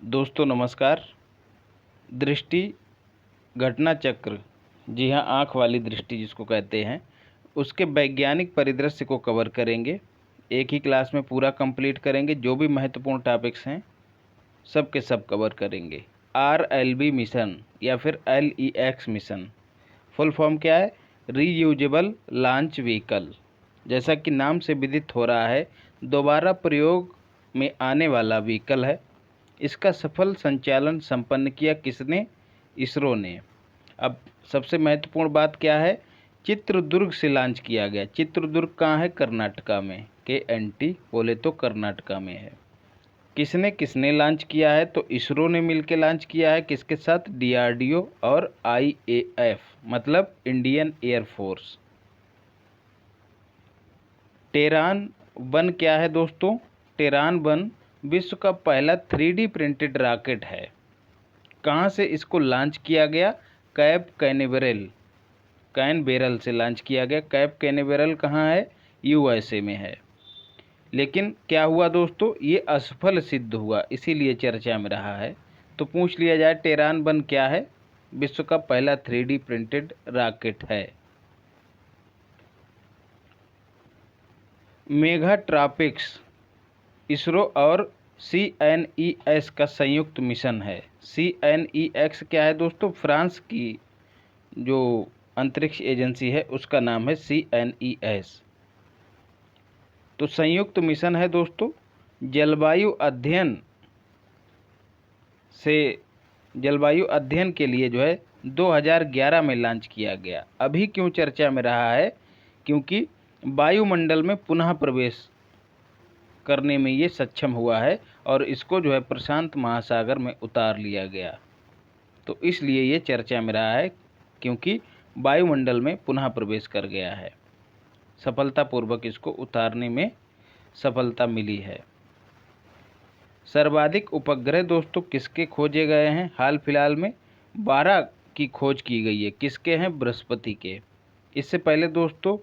दोस्तों नमस्कार। दृष्टि घटना चक्र, जी हाँ, आँख वाली दृष्टि जिसको कहते हैं, उसके वैज्ञानिक परिदृश्य को कवर करेंगे। एक ही क्लास में पूरा कंप्लीट करेंगे। जो भी महत्वपूर्ण टॉपिक्स हैं सब के सब कवर करेंगे। RLV मिशन या फिर LEX मिशन, फुल फॉर्म क्या है? Reusable launch vehicle. जैसा कि नाम से विदित हो रहा है, दोबारा प्रयोग में आने वाला व्हीकल है। इसका सफल संचालन संपन्न किया किसने? इसरो ने। अब सबसे महत्वपूर्ण बात क्या है? चित्रदुर्ग से लॉन्च किया गया। चित्रदुर्ग कहाँ है? कर्नाटका में। KNT बोले तो कर्नाटका में है। किसने किसने लॉन्च किया है? तो इसरो ने मिलकर लॉन्च किया है। किसके साथ? DRDO और IAF मतलब इंडियन एयरफोर्स। टेरान 1 क्या है दोस्तों? टेरान 1 विश्व का पहला 3D प्रिंटेड रॉकेट है। कहाँ से इसको लॉन्च किया गया? कैप कैनबेरल से लॉन्च किया गया। कैप कैनबेरल कहाँ है? USA में है। लेकिन क्या हुआ दोस्तों? ये असफल सिद्ध हुआ, इसीलिए चर्चा में रहा है। तो पूछ लिया जाए, टेरान 1 क्या है? विश्व का पहला 3D प्रिंटेड रॉकेट है। मेगा ट्रॉपिक्स इसरो और CNES का संयुक्त मिशन है। CNEX क्या है दोस्तों? फ्रांस की जो अंतरिक्ष एजेंसी है उसका नाम है CNES। तो संयुक्त मिशन है दोस्तों। जलवायु अध्ययन के लिए जो है 2011 में लॉन्च किया गया। अभी क्यों चर्चा में रहा है? क्योंकि वायुमंडल में पुनः प्रवेश करने में ये सक्षम हुआ है और इसको जो है प्रशांत महासागर में उतार लिया गया। तो इसलिए ये चर्चा में रहा है, क्योंकि वायुमंडल में पुनः प्रवेश कर गया है। सफलतापूर्वक इसको उतारने में सफलता मिली है। सर्वाधिक उपग्रह दोस्तों किसके खोजे गए हैं? हाल फिलहाल में 12 की खोज की गई है। किसके हैं? बृहस्पति के। इससे पहले दोस्तों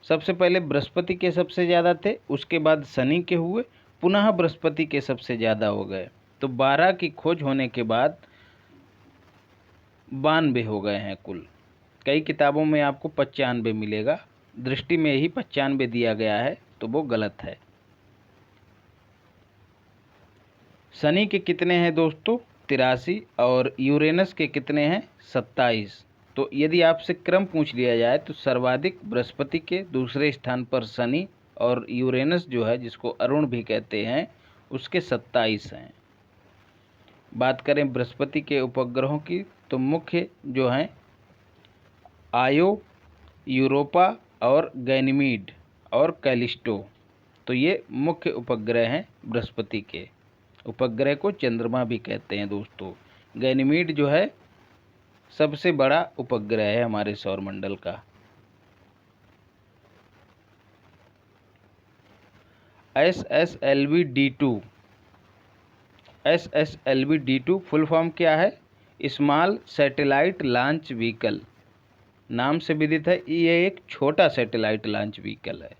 सबसे पहले बृहस्पति के सबसे ज़्यादा थे, उसके बाद शनि के हुए, पुनः बृहस्पति के सबसे ज़्यादा हो गए। तो 12 की खोज होने के बाद 92 हो गए हैं कुल। कई किताबों में आपको 95 मिलेगा, दृष्टि में ही 95 दिया गया है, तो वो गलत है। शनि के कितने हैं दोस्तों? 83। और यूरेनस के कितने हैं? 27। तो यदि आपसे क्रम पूछ लिया जाए तो सर्वाधिक बृहस्पति के, दूसरे स्थान पर शनि, और यूरेनस जो है जिसको अरुण भी कहते हैं उसके 27 हैं। बात करें बृहस्पति के उपग्रहों की तो मुख्य जो हैं आयो, यूरोपा और गैनीमीड और कैलिस्टो। तो ये मुख्य उपग्रह हैं बृहस्पति के। उपग्रह को चंद्रमा भी कहते हैं दोस्तों। गैनीमीड जो है सबसे बड़ा उपग्रह है हमारे सौरमंडल का। SSLV-D2 फुल फॉर्म क्या है? Small satellite launch vehicle. नाम से विदित है, ये एक छोटा सैटेलाइट लॉन्च व्हीकल है।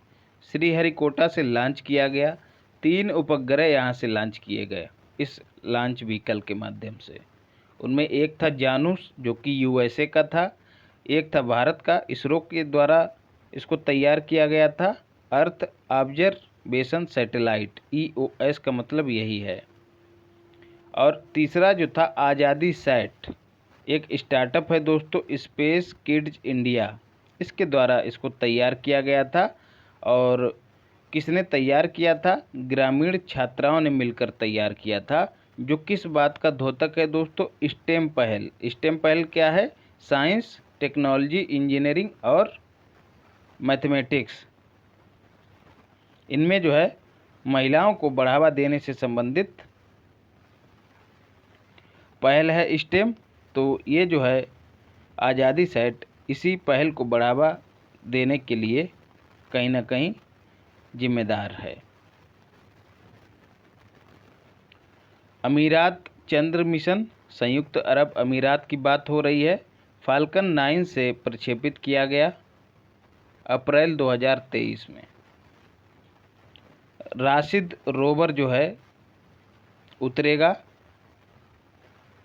श्रीहरिकोटा से लॉन्च किया गया। 3 उपग्रह यहाँ से लॉन्च किए गए इस लॉन्च व्हीकल के माध्यम से। उनमें एक था जानुस जो कि USA का था, एक था भारत का, इसरो के द्वारा इसको तैयार किया गया था, अर्थ ऑब्जर्वेशन सैटेलाइट, EOS का मतलब यही है। और तीसरा जो था आज़ादी सैट, एक स्टार्टअप है दोस्तों, स्पेस किड्स इंडिया, इसके द्वारा इसको तैयार किया गया था। और किसने तैयार किया था? ग्रामीण छात्राओं ने मिलकर तैयार किया था। जो किस बात का द्योतक है दोस्तों? स्टेम पहल। स्टेम पहल क्या है? साइंस, टेक्नोलॉजी, इंजीनियरिंग और मैथमेटिक्स। इनमें जो है महिलाओं को बढ़ावा देने से संबंधित पहल है स्टेम। तो ये जो है आज़ादी सेट इसी पहल को बढ़ावा देने के लिए कहीं ना कहीं जिम्मेदार है। अमीरात चंद्र मिशन, संयुक्त अरब अमीरात की बात हो रही है। फाल्कन 9 से प्रक्षेपित किया गया अप्रैल 2023 में। राशिद रोवर जो है उतरेगा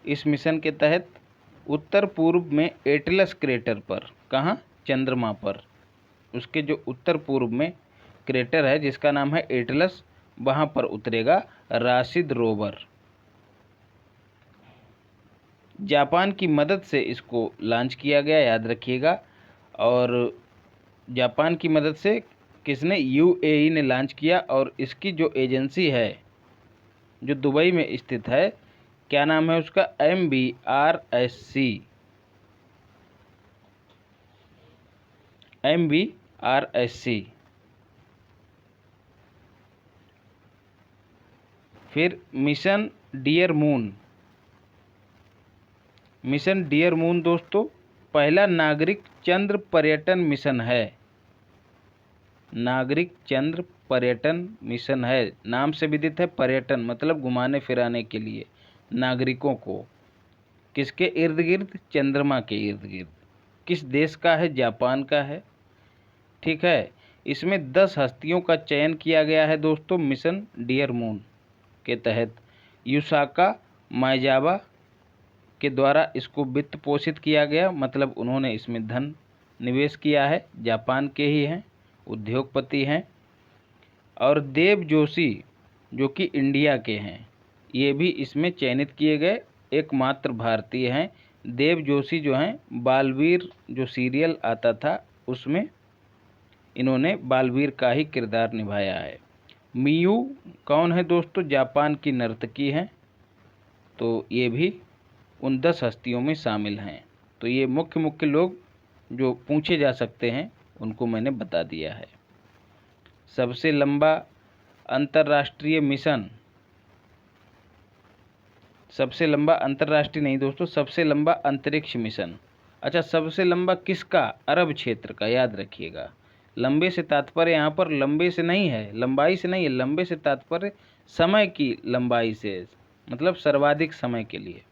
इस मिशन के तहत उत्तर पूर्व में एटलस क्रेटर पर, कहाँ, चंद्रमा पर, उसके जो उत्तर पूर्व में क्रेटर है जिसका नाम है एटलस, वहाँ पर उतरेगा राशिद रोवर। जापान की मदद से इसको लॉन्च किया गया, याद रखिएगा। और जापान की मदद से किसने, यूएई ने लॉन्च किया। और इसकी जो एजेंसी है जो दुबई में स्थित है, क्या नाम है उसका, MBRSC। फिर mission dear moon. Mission dear moon दोस्तों पहला नागरिक चंद्र पर्यटन मिशन है। नागरिक चंद्र पर्यटन मिशन है, नाम से विदित है, पर्यटन मतलब घुमाने फिराने के लिए नागरिकों को। किसके इर्द गिर्द, चंद्रमा के इर्द गिर्द। किस देश का है, जापान का है। ठीक है, इसमें 10 हस्तियों का चयन किया गया है दोस्तों मिशन डियर मून के तहत। यूसाका माइजावा के द्वारा इसको वित्त पोषित किया गया, मतलब उन्होंने इसमें धन निवेश किया है, जापान के ही हैं, उद्योगपति हैं। और देव जोशी जो कि इंडिया के हैं, ये भी इसमें चयनित किए गए, एकमात्र भारतीय हैं। देव जोशी जो हैं बालवीर जो सीरियल आता था उसमें इन्होंने बालवीर का ही किरदार निभाया है। मियू कौन है दोस्तों, जापान की नर्तकी हैं, तो ये भी उन 10 हस्तियों में शामिल हैं। तो ये मुख्य मुख्य लोग जो पूछे जा सकते हैं उनको मैंने बता दिया है। सबसे लंबा अंतर्राष्ट्रीय मिशन, सबसे लंबा अंतर्राष्ट्रीय नहीं दोस्तों, सबसे लंबा अंतरिक्ष मिशन। अच्छा, सबसे लंबा किसका, अरब क्षेत्र का, याद रखिएगा। लंबे से तात्पर्य यहाँ पर लंबे से नहीं है, लंबाई से नहीं है, लंबे से तात्पर्य समय की लंबाई से, मतलब सर्वाधिक समय के लिए।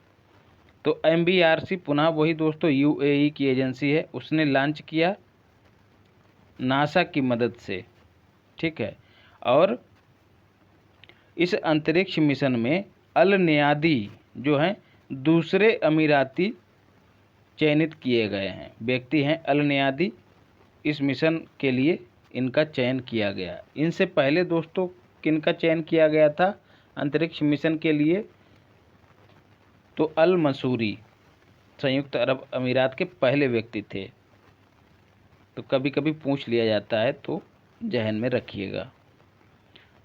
तो MBRC पुनः वही दोस्तों यूएई की एजेंसी है, उसने लॉन्च किया नासा की मदद से। ठीक है, और इस अंतरिक्ष मिशन में अल नियादी जो हैं दूसरे अमीराती चयनित किए गए हैं, व्यक्ति हैं अल नियादी, इस मिशन के लिए इनका चयन किया गया। इनसे पहले दोस्तों किनका चयन किया गया था अंतरिक्ष मिशन के लिए, तो अल मसूरी संयुक्त अरब अमीरात के पहले व्यक्ति थे। तो कभी कभी पूछ लिया जाता है तो जहन में रखिएगा।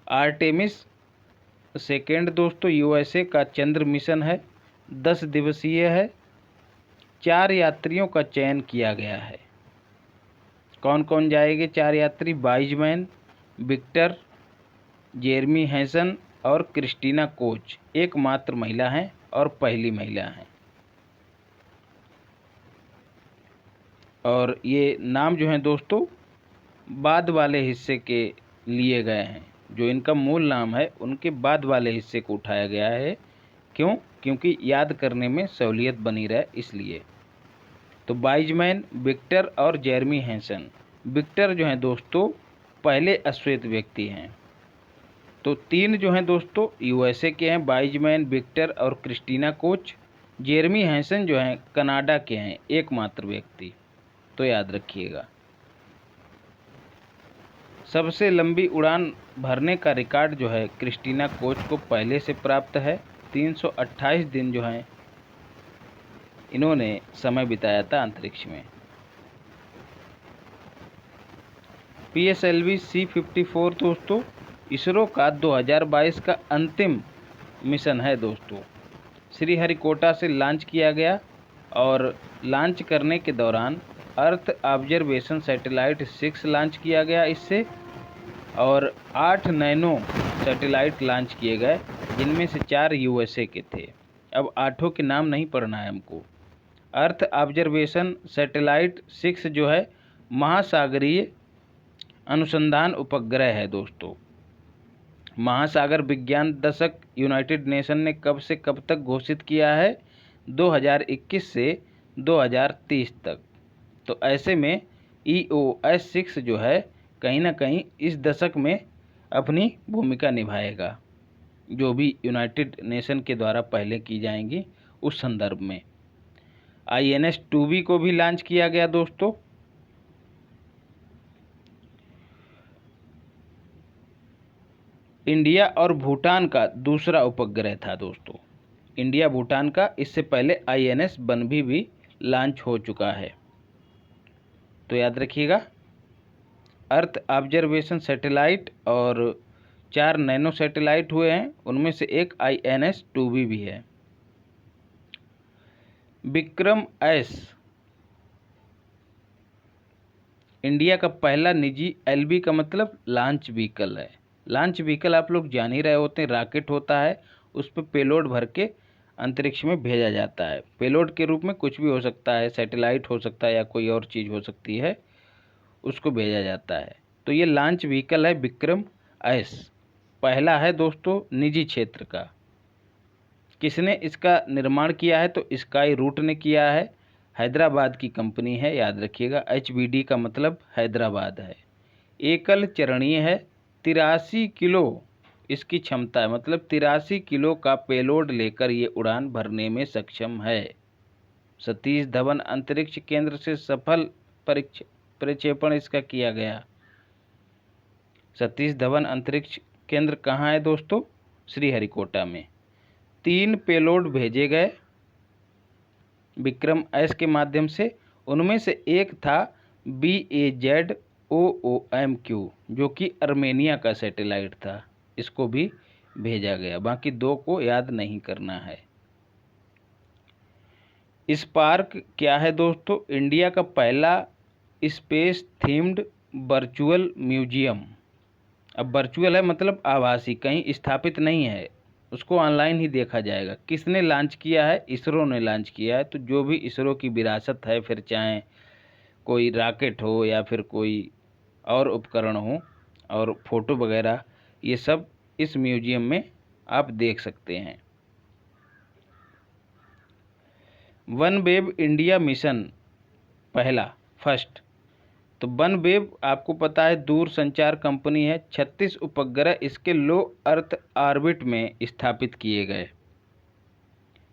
आर्टेमिस सेकेंड दोस्तों USA का चंद्र मिशन है, 10 दिवसीय है। 4 यात्रियों का चयन किया गया है। कौन कौन जाएंगे 4 यात्री, वाइजमैन, विक्टर, जेरमी हैंसन और क्रिस्टीना कोच, एकमात्र महिला हैं और पहली महिला हैं। और ये नाम जो हैं दोस्तों बाद वाले हिस्से के लिए गए हैं, जो इनका मूल नाम है उनके बाद वाले हिस्से को उठाया गया है। क्यों, क्योंकि याद करने में सहूलियत बनी रहे इसलिए। तो वाइजमैन, विक्टर और जेरमी हैंसन। विक्टर जो हैं दोस्तों पहले अश्वेत व्यक्ति हैं। तो 3 जो हैं दोस्तों USA के हैं, वाइजमैन, विक्टर और क्रिस्टीना कोच। जेरमी हैंसन जो हैं कनाडा के हैं, एकमात्र व्यक्ति, तो याद रखिएगा। सबसे लंबी उड़ान भरने का रिकॉर्ड जो है क्रिस्टीना कोच को पहले से प्राप्त है। 328 दिन जो हैं इन्होंने समय बिताया था अंतरिक्ष में। PSLV C-54 दोस्तों इसरो का 2022 का अंतिम मिशन है दोस्तों। श्रीहरिकोटा से लॉन्च किया गया और लॉन्च करने के दौरान अर्थ ऑब्जर्वेशन सैटेलाइट 6 लॉन्च किया गया इससे, और 8 नैनो सैटेलाइट लॉन्च किए गए जिनमें से 4 USA के थे। अब 8 के नाम नहीं पढ़ना है हमको। अर्थ ऑब्जर्वेशन सैटेलाइट 6 जो है महासागरीय अनुसंधान उपग्रह है दोस्तों। महासागर विज्ञान दशक यूनाइटेड नेशन ने कब से कब तक घोषित किया है, 2021 से 2030 तक। तो ऐसे में EOS 6 जो है कहीं ना कहीं इस दशक में अपनी भूमिका निभाएगा। जो भी यूनाइटेड नेशन के द्वारा पहले की जाएंगी उस संदर्भ में। INS-2B को भी लॉन्च किया गया दोस्तों। इंडिया और भूटान का दूसरा उपग्रह था दोस्तों, इंडिया भूटान का। इससे पहले INS-1 भी लॉन्च हो चुका है। तो याद रखिएगा, अर्थ ऑब्जर्वेशन सैटेलाइट और 4 नैनो सैटेलाइट हुए हैं, उनमें से एक INS-2B भी है। विक्रम एस इंडिया का पहला निजी LV का मतलब लॉन्च व्हीकल है। लॉन्च व्हीकल आप लोग जान ही रहे होते हैं, रॉकेट होता है, उस पर पेलोड भर के अंतरिक्ष में भेजा जाता है। पेलोड के रूप में कुछ भी हो सकता है, सैटेलाइट हो सकता है या कोई और चीज़ हो सकती है, उसको भेजा जाता है। तो ये लॉन्च व्हीकल है विक्रम एस, पहला है दोस्तों निजी क्षेत्र का। किसने इसका निर्माण किया है? तो स्काई रूट ने किया है, हैदराबाद की कंपनी है, याद रखिएगा। HBD का मतलब हैदराबाद है। एकल चरणीय है, 83 किलो इसकी क्षमता है, मतलब 83 किलो का पेलोड लेकर ये उड़ान भरने में सक्षम है। सतीश धवन अंतरिक्ष केंद्र से सफल प्रक्षेपण इसका किया गया। सतीश धवन अंतरिक्ष केंद्र कहाँ है दोस्तों? श्रीहरिकोटा में। 3 पेलोड भेजे गए विक्रम एस के माध्यम से, उनमें से एक था BAZOOMQ जो कि अर्मेनिया का सैटेलाइट था, इसको भी भेजा गया। बाकी 2 को याद नहीं करना है। स्पार्क क्या है दोस्तों? इंडिया का पहला स्पेस थीम्ड वर्चुअल म्यूजियम। अब वर्चुअल है मतलब आभासी, कहीं स्थापित नहीं है, उसको ऑनलाइन ही देखा जाएगा। किसने लॉन्च किया है? इसरो ने लॉन्च किया है। तो जो भी इसरो की विरासत है, फिर चाहे कोई रॉकेट हो या फिर कोई और उपकरण हो और फोटो वगैरह, ये सब इस म्यूजियम में आप देख सकते हैं। वनवेव इंडिया मिशन पहला फर्स्ट। तो वनवेव आपको पता है दूर संचार कंपनी है। 36 उपग्रह इसके लो अर्थ ऑर्बिट में स्थापित किए गए।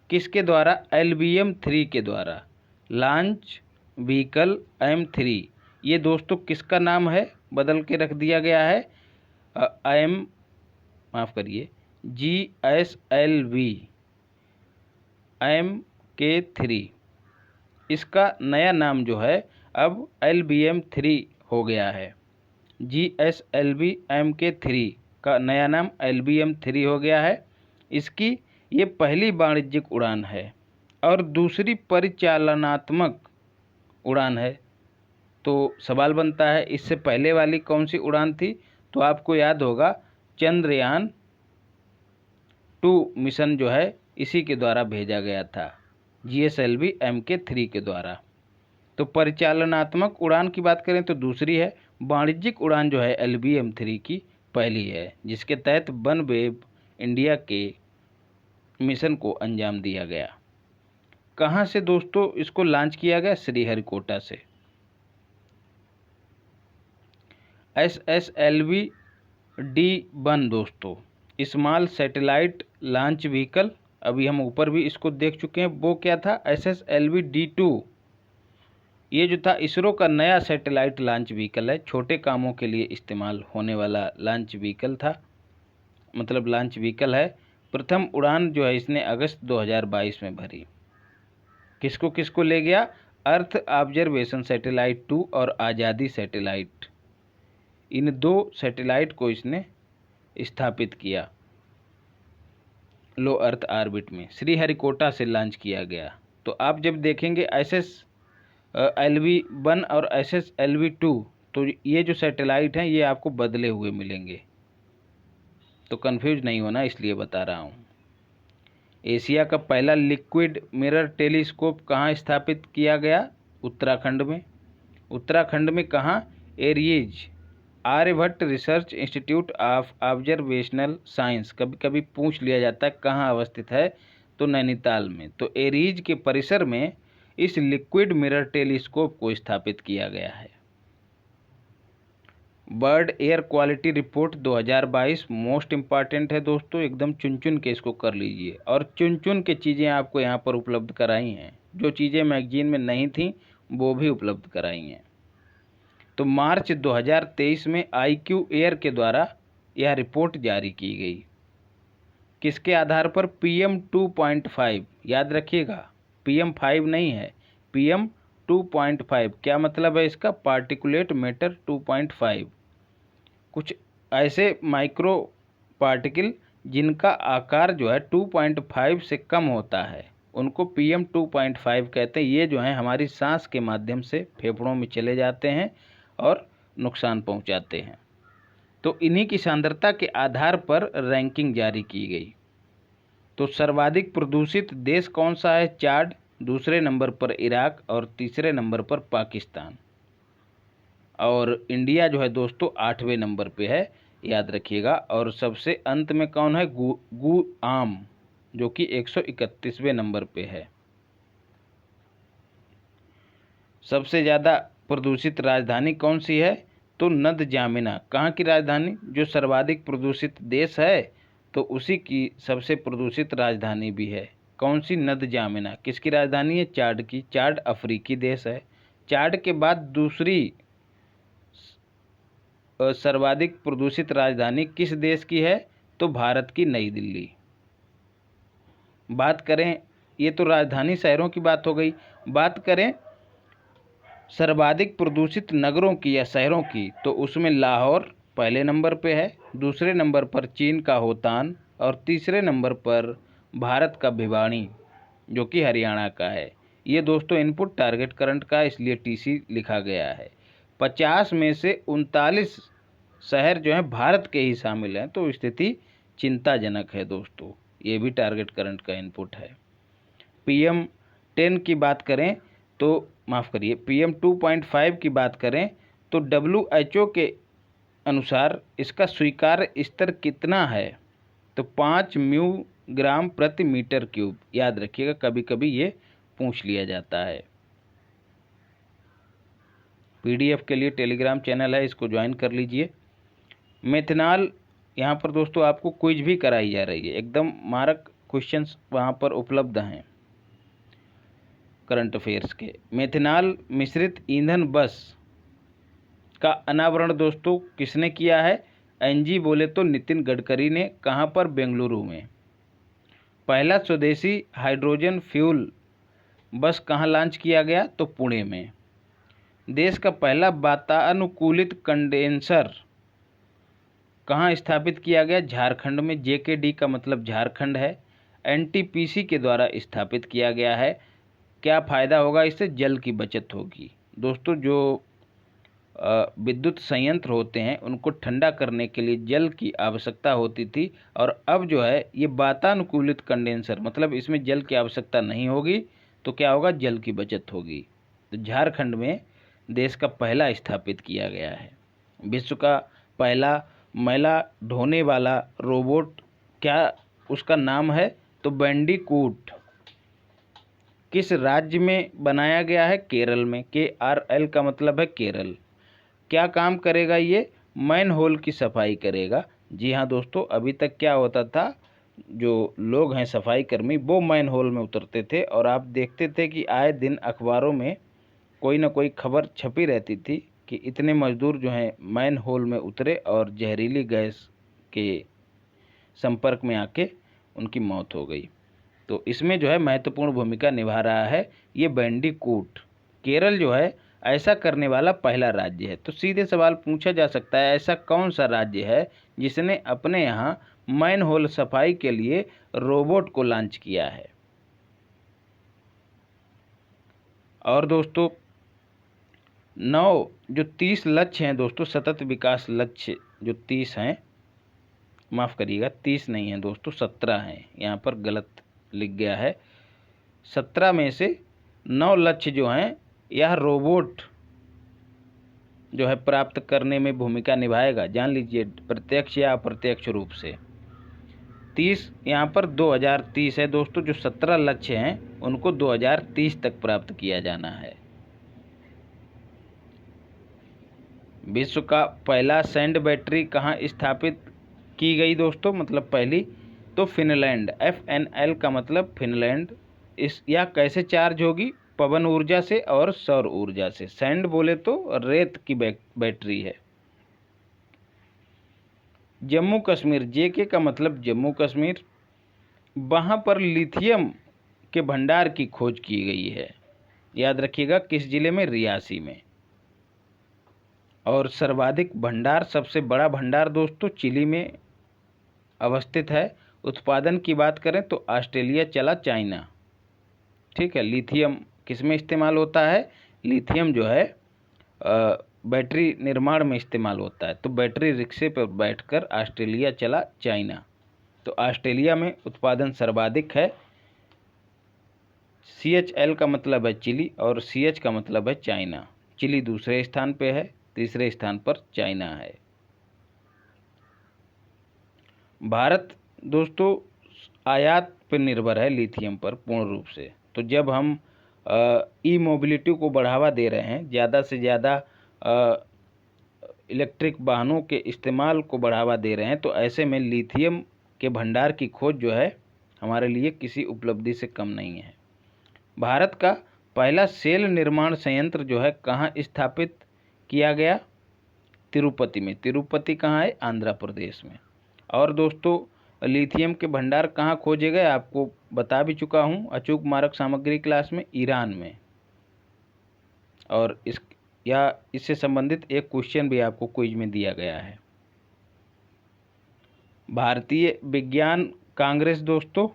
किसके द्वारा? LBM-3 के द्वारा, लॉन्च व्हीकल M3। ये दोस्तों किसका नाम है? बदल के रख दिया गया है, GSLV MK3। इसका नया नाम जो है अब LBM-3 हो गया है। GSLV MK3 का नया नाम LBM-3 हो गया है। इसकी ये पहली वाणिज्यिक उड़ान है और दूसरी परिचालनात्मक उड़ान है। तो सवाल बनता है, इससे पहले वाली कौन सी उड़ान थी? तो आपको याद होगा चंद्रयान 2 मिशन जो है इसी के द्वारा भेजा गया था, GSLV MK3 के द्वारा। तो परिचालनात्मक उड़ान की बात करें तो दूसरी है, वाणिज्यिक उड़ान जो है LBM-3 की पहली है, जिसके तहत वनवेव इंडिया के मिशन को अंजाम दिया गया। कहाँ से दोस्तों इसको लॉन्च किया गया? श्रीहरिकोटा से। SSLV-D1 दोस्तों, स्मॉल सैटेलाइट लॉन्च व्हीकल, अभी हम ऊपर भी इसको देख चुके हैं। वो क्या था? SSLV-D2। ये जो था इसरो का नया सैटेलाइट लॉन्च व्हीकल है, छोटे कामों के लिए इस्तेमाल होने वाला लॉन्च व्हीकल था, मतलब लॉन्च व्हीकल है। प्रथम उड़ान जो है इसने अगस्त 2022 में भरी। किसको किसको ले गया? अर्थ ऑब्जर्वेशन सैटेलाइट 2 और आज़ादी सैटेलाइट, इन 2 सैटेलाइट को इसने स्थापित किया लो अर्थ ऑर्बिट में। श्रीहरिकोटा से लॉन्च किया गया। तो आप जब देखेंगे SSLV-1 और SSLV-2, तो ये जो सैटेलाइट हैं ये आपको बदले हुए मिलेंगे, तो कंफ्यूज नहीं होना, इसलिए बता रहा हूँ। एशिया का पहला लिक्विड मिरर टेलीस्कोप कहाँ स्थापित किया गया? उत्तराखंड में। उत्तराखंड में कहाँ? ARIES Aryabhatta research institute of observational science. कभी कभी पूछ लिया जाता है कहाँ अवस्थित है, तो नैनीताल में। तो एरीज के परिसर में इस लिक्विड मिरर टेलीस्कोप को स्थापित किया गया है। Bird air quality report 2022 most important है दोस्तों, एकदम चुन चुन के इसको कर लीजिए। और चुन चुन के चीज़ें आपको यहाँ पर उपलब्ध कराई हैं, जो चीज़ें मैगजीन में नहीं थी वो भी उपलब्ध कराई हैं। तो मार्च 2023 में IQ एयर के द्वारा यह रिपोर्ट जारी की गई। किसके आधार पर? PM 2.5, याद रखिएगा, PM 5 नहीं है, PM 2.5। क्या मतलब है इसका? Particulate matter 2.5। कुछ ऐसे माइक्रो पार्टिकल जिनका आकार जो है 2.5 से कम होता है, उनको PM 2.5 कहते हैं। ये जो है हमारी सांस के माध्यम से फेफड़ों में चले जाते हैं और नुकसान पहुंचाते हैं। तो इन्हीं की सांद्रता के आधार पर रैंकिंग जारी की गई। तो सर्वाधिक प्रदूषित देश कौन सा है? चाड, दूसरे नंबर पर इराक और तीसरे नंबर पर पाकिस्तान। और इंडिया जो है दोस्तों 8वें नंबर पे है, याद रखिएगा। और सबसे अंत में कौन है? गुआम, जो कि 131वें नंबर पे है। सबसे ज़्यादा प्रदूषित राजधानी कौन सी है? तो नदजामिना। कहाँ की राजधानी? जो सर्वाधिक प्रदूषित देश है तो उसी की सबसे प्रदूषित राजधानी भी है। कौन सी? नदजामिना। किसकी राजधानी है? चाड की। चाड अफ्रीकी देश है। चाड के बाद दूसरी सर्वाधिक प्रदूषित राजधानी किस देश की है? तो भारत की नई दिल्ली। बात करें, ये तो राजधानी शहरों की बात हो गई। बात करें सर्वाधिक प्रदूषित नगरों की या शहरों की, तो उसमें लाहौर पहले नंबर पे है, दूसरे नंबर पर चीन का होतान और तीसरे नंबर पर भारत का भिवानी, जो कि हरियाणा का है। ये दोस्तों इनपुट टारगेट करंट का, इसलिए TC लिखा गया है। 50 में से 39 शहर जो हैं भारत के ही शामिल हैं, तो स्थिति चिंताजनक है दोस्तों। ये भी टारगेट करंट का इनपुट है। PM 10 की बात करें तो माफ़ करिए, PM 2.5 की बात करें तो WHO के अनुसार इसका स्वीकार्य स्तर कितना है? तो 5 म्यूग्राम प्रति मीटर क्यूब। याद रखिएगा, कभी कभी ये पूछ लिया जाता है। PDF के लिए टेलीग्राम चैनल है, इसको ज्वाइन कर लीजिए। मेथनॉल, यहाँ पर दोस्तों आपको क्विज भी कराई जा रही है, एकदम मारक क्वेश्चंस वहाँ पर उपलब्ध हैं करंट अफेयर्स के। मेथनॉल मिश्रित ईंधन बस का अनावरण दोस्तों किसने किया है? NG बोले तो नितिन गडकरी ने। कहाँ पर? बेंगलुरु में। पहला स्वदेशी हाइड्रोजन फ्यूल बस कहाँ लॉन्च किया गया? तो पुणे में। देश का पहला वातानुकूलित कंडेंसर कहाँ स्थापित किया गया? झारखंड में। JKD का मतलब झारखंड है। NTPC के द्वारा स्थापित किया गया है। क्या फ़ायदा होगा इससे? जल की बचत होगी दोस्तों। जो विद्युत संयंत्र होते हैं उनको ठंडा करने के लिए जल की आवश्यकता होती थी, और अब जो है ये वातानुकूलित कंडेंसर, मतलब इसमें जल की आवश्यकता नहीं होगी, तो क्या होगा? जल की बचत होगी। तो झारखंड में देश का पहला स्थापित किया गया है। विश्व का पहला मैला ढोने वाला रोबोट, क्या उसका नाम है? तो बैंडीकूट। किस राज्य में बनाया गया है? केरल में। KRL का मतलब है केरल। क्या काम करेगा ये? मैन होल की सफाई करेगा। जी हाँ दोस्तों, अभी तक क्या होता था, जो लोग हैं सफाई कर्मी, वो मैन होल में उतरते थे और आप देखते थे कि आए दिन अखबारों में कोई ना कोई खबर छपी रहती थी कि इतने मजदूर जो हैं मैन होल में उतरे और जहरीली गैस के संपर्क में आके उनकी मौत हो गई। तो इसमें जो है महत्वपूर्ण भूमिका निभा रहा है ये बैंडीकूट। केरल जो है ऐसा करने वाला पहला राज्य है। तो सीधे सवाल पूछा जा सकता है, ऐसा कौन सा राज्य है जिसने अपने यहाँ मैन होल सफाई के लिए रोबोट को लॉन्च किया है? और दोस्तों 30 लक्ष्य हैं दोस्तों, सतत विकास लक्ष्य जो 30 हैं, माफ़ करिएगा 30 नहीं है दोस्तों, 17 हैं, यहाँ पर गलत लिख गया है। 17 में से 9 लक्ष्य जो हैं यह रोबोट जो है प्राप्त करने में भूमिका निभाएगा। जान लीजिए, प्रत्यक्ष या अप्रत्यक्ष रूप से। 30 यहाँ पर 2030 है दोस्तों। जो 17 लक्ष्य हैं उनको 2030 तक प्राप्त किया जाना है। विश्व का पहला सैंड बैटरी कहाँ स्थापित की गई दोस्तों, मतलब पहली, तो फिनलैंड, FNL का मतलब फिनलैंड। इस या कैसे चार्ज होगी, पवन ऊर्जा से और सौर ऊर्जा से। सैंड बोले तो रेत की बैटरी है। जम्मू कश्मीर, JK का मतलब जम्मू कश्मीर, वहाँ पर लिथियम के भंडार की खोज की गई है। याद रखिएगा किस जिले में, रियासी में। और सर्वाधिक भंडार, सबसे बड़ा भंडार दोस्तों चिली में अवस्थित है। उत्पादन की बात करें तो ऑस्ट्रेलिया चला चाइना। ठीक है। लिथियम किस में इस्तेमाल होता है, लिथियम जो है बैटरी निर्माण में इस्तेमाल होता है। तो बैटरी रिक्शे पर बैठकर ऑस्ट्रेलिया चला चाइना। तो ऑस्ट्रेलिया में उत्पादन सर्वाधिक है। CHL का मतलब है चिली और CH का मतलब है चाइना। चिली दूसरे स्थान पे है, तीसरे स्थान पर चाइना है। भारत दोस्तों आयात पर निर्भर है लिथियम पर पूर्ण रूप से। तो जब हम ई मोबिलिटी को बढ़ावा दे रहे हैं, ज़्यादा से ज़्यादा इलेक्ट्रिक वाहनों के इस्तेमाल को बढ़ावा दे रहे हैं, तो ऐसे में लिथियम के भंडार की खोज जो है हमारे लिए किसी उपलब्धि से कम नहीं है। भारत का पहला सेल निर्माण संयंत्र जो है कहाँ स्थापित किया गया, तिरुपति में। तिरुपति कहाँ है, आंध्र प्रदेश में। और दोस्तों लिथियम के भंडार कहाँ खोजे गए, आपको बता भी चुका हूँ अचूक मारक सामग्री क्लास में, ईरान में। और इससे संबंधित एक क्वेश्चन भी आपको क्विज में दिया गया है। भारतीय विज्ञान कांग्रेस दोस्तों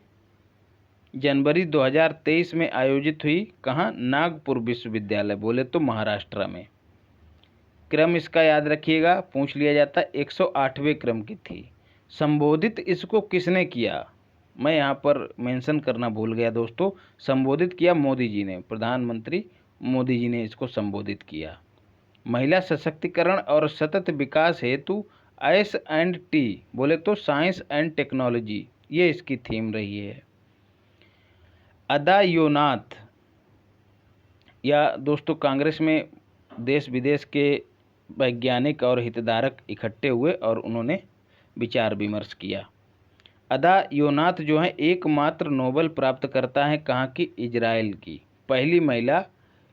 जनवरी 2023 में आयोजित हुई कहाँ, नागपुर विश्वविद्यालय, बोले तो महाराष्ट्र में। क्रम इसका याद रखिएगा, पूछ लिया जाता है, 108वें क्रम की थी। संबोधित इसको किसने किया, मैं यहाँ पर मेंशन करना भूल गया दोस्तों, संबोधित किया मोदी जी ने, प्रधानमंत्री मोदी जी ने इसको संबोधित किया। महिला सशक्तिकरण और सतत विकास हेतु S&T, बोले तो साइंस एंड टेक्नोलॉजी, ये इसकी थीम रही है। अदायोनाथ, या दोस्तों कांग्रेस में देश विदेश के वैज्ञानिक और हितधारक इकट्ठे हुए और उन्होंने विचार विमर्श किया। अदायोनाथ जो है एकमात्र नोबेल प्राप्तकर्ता हैं कहाँ की, इजराइल की। पहली महिला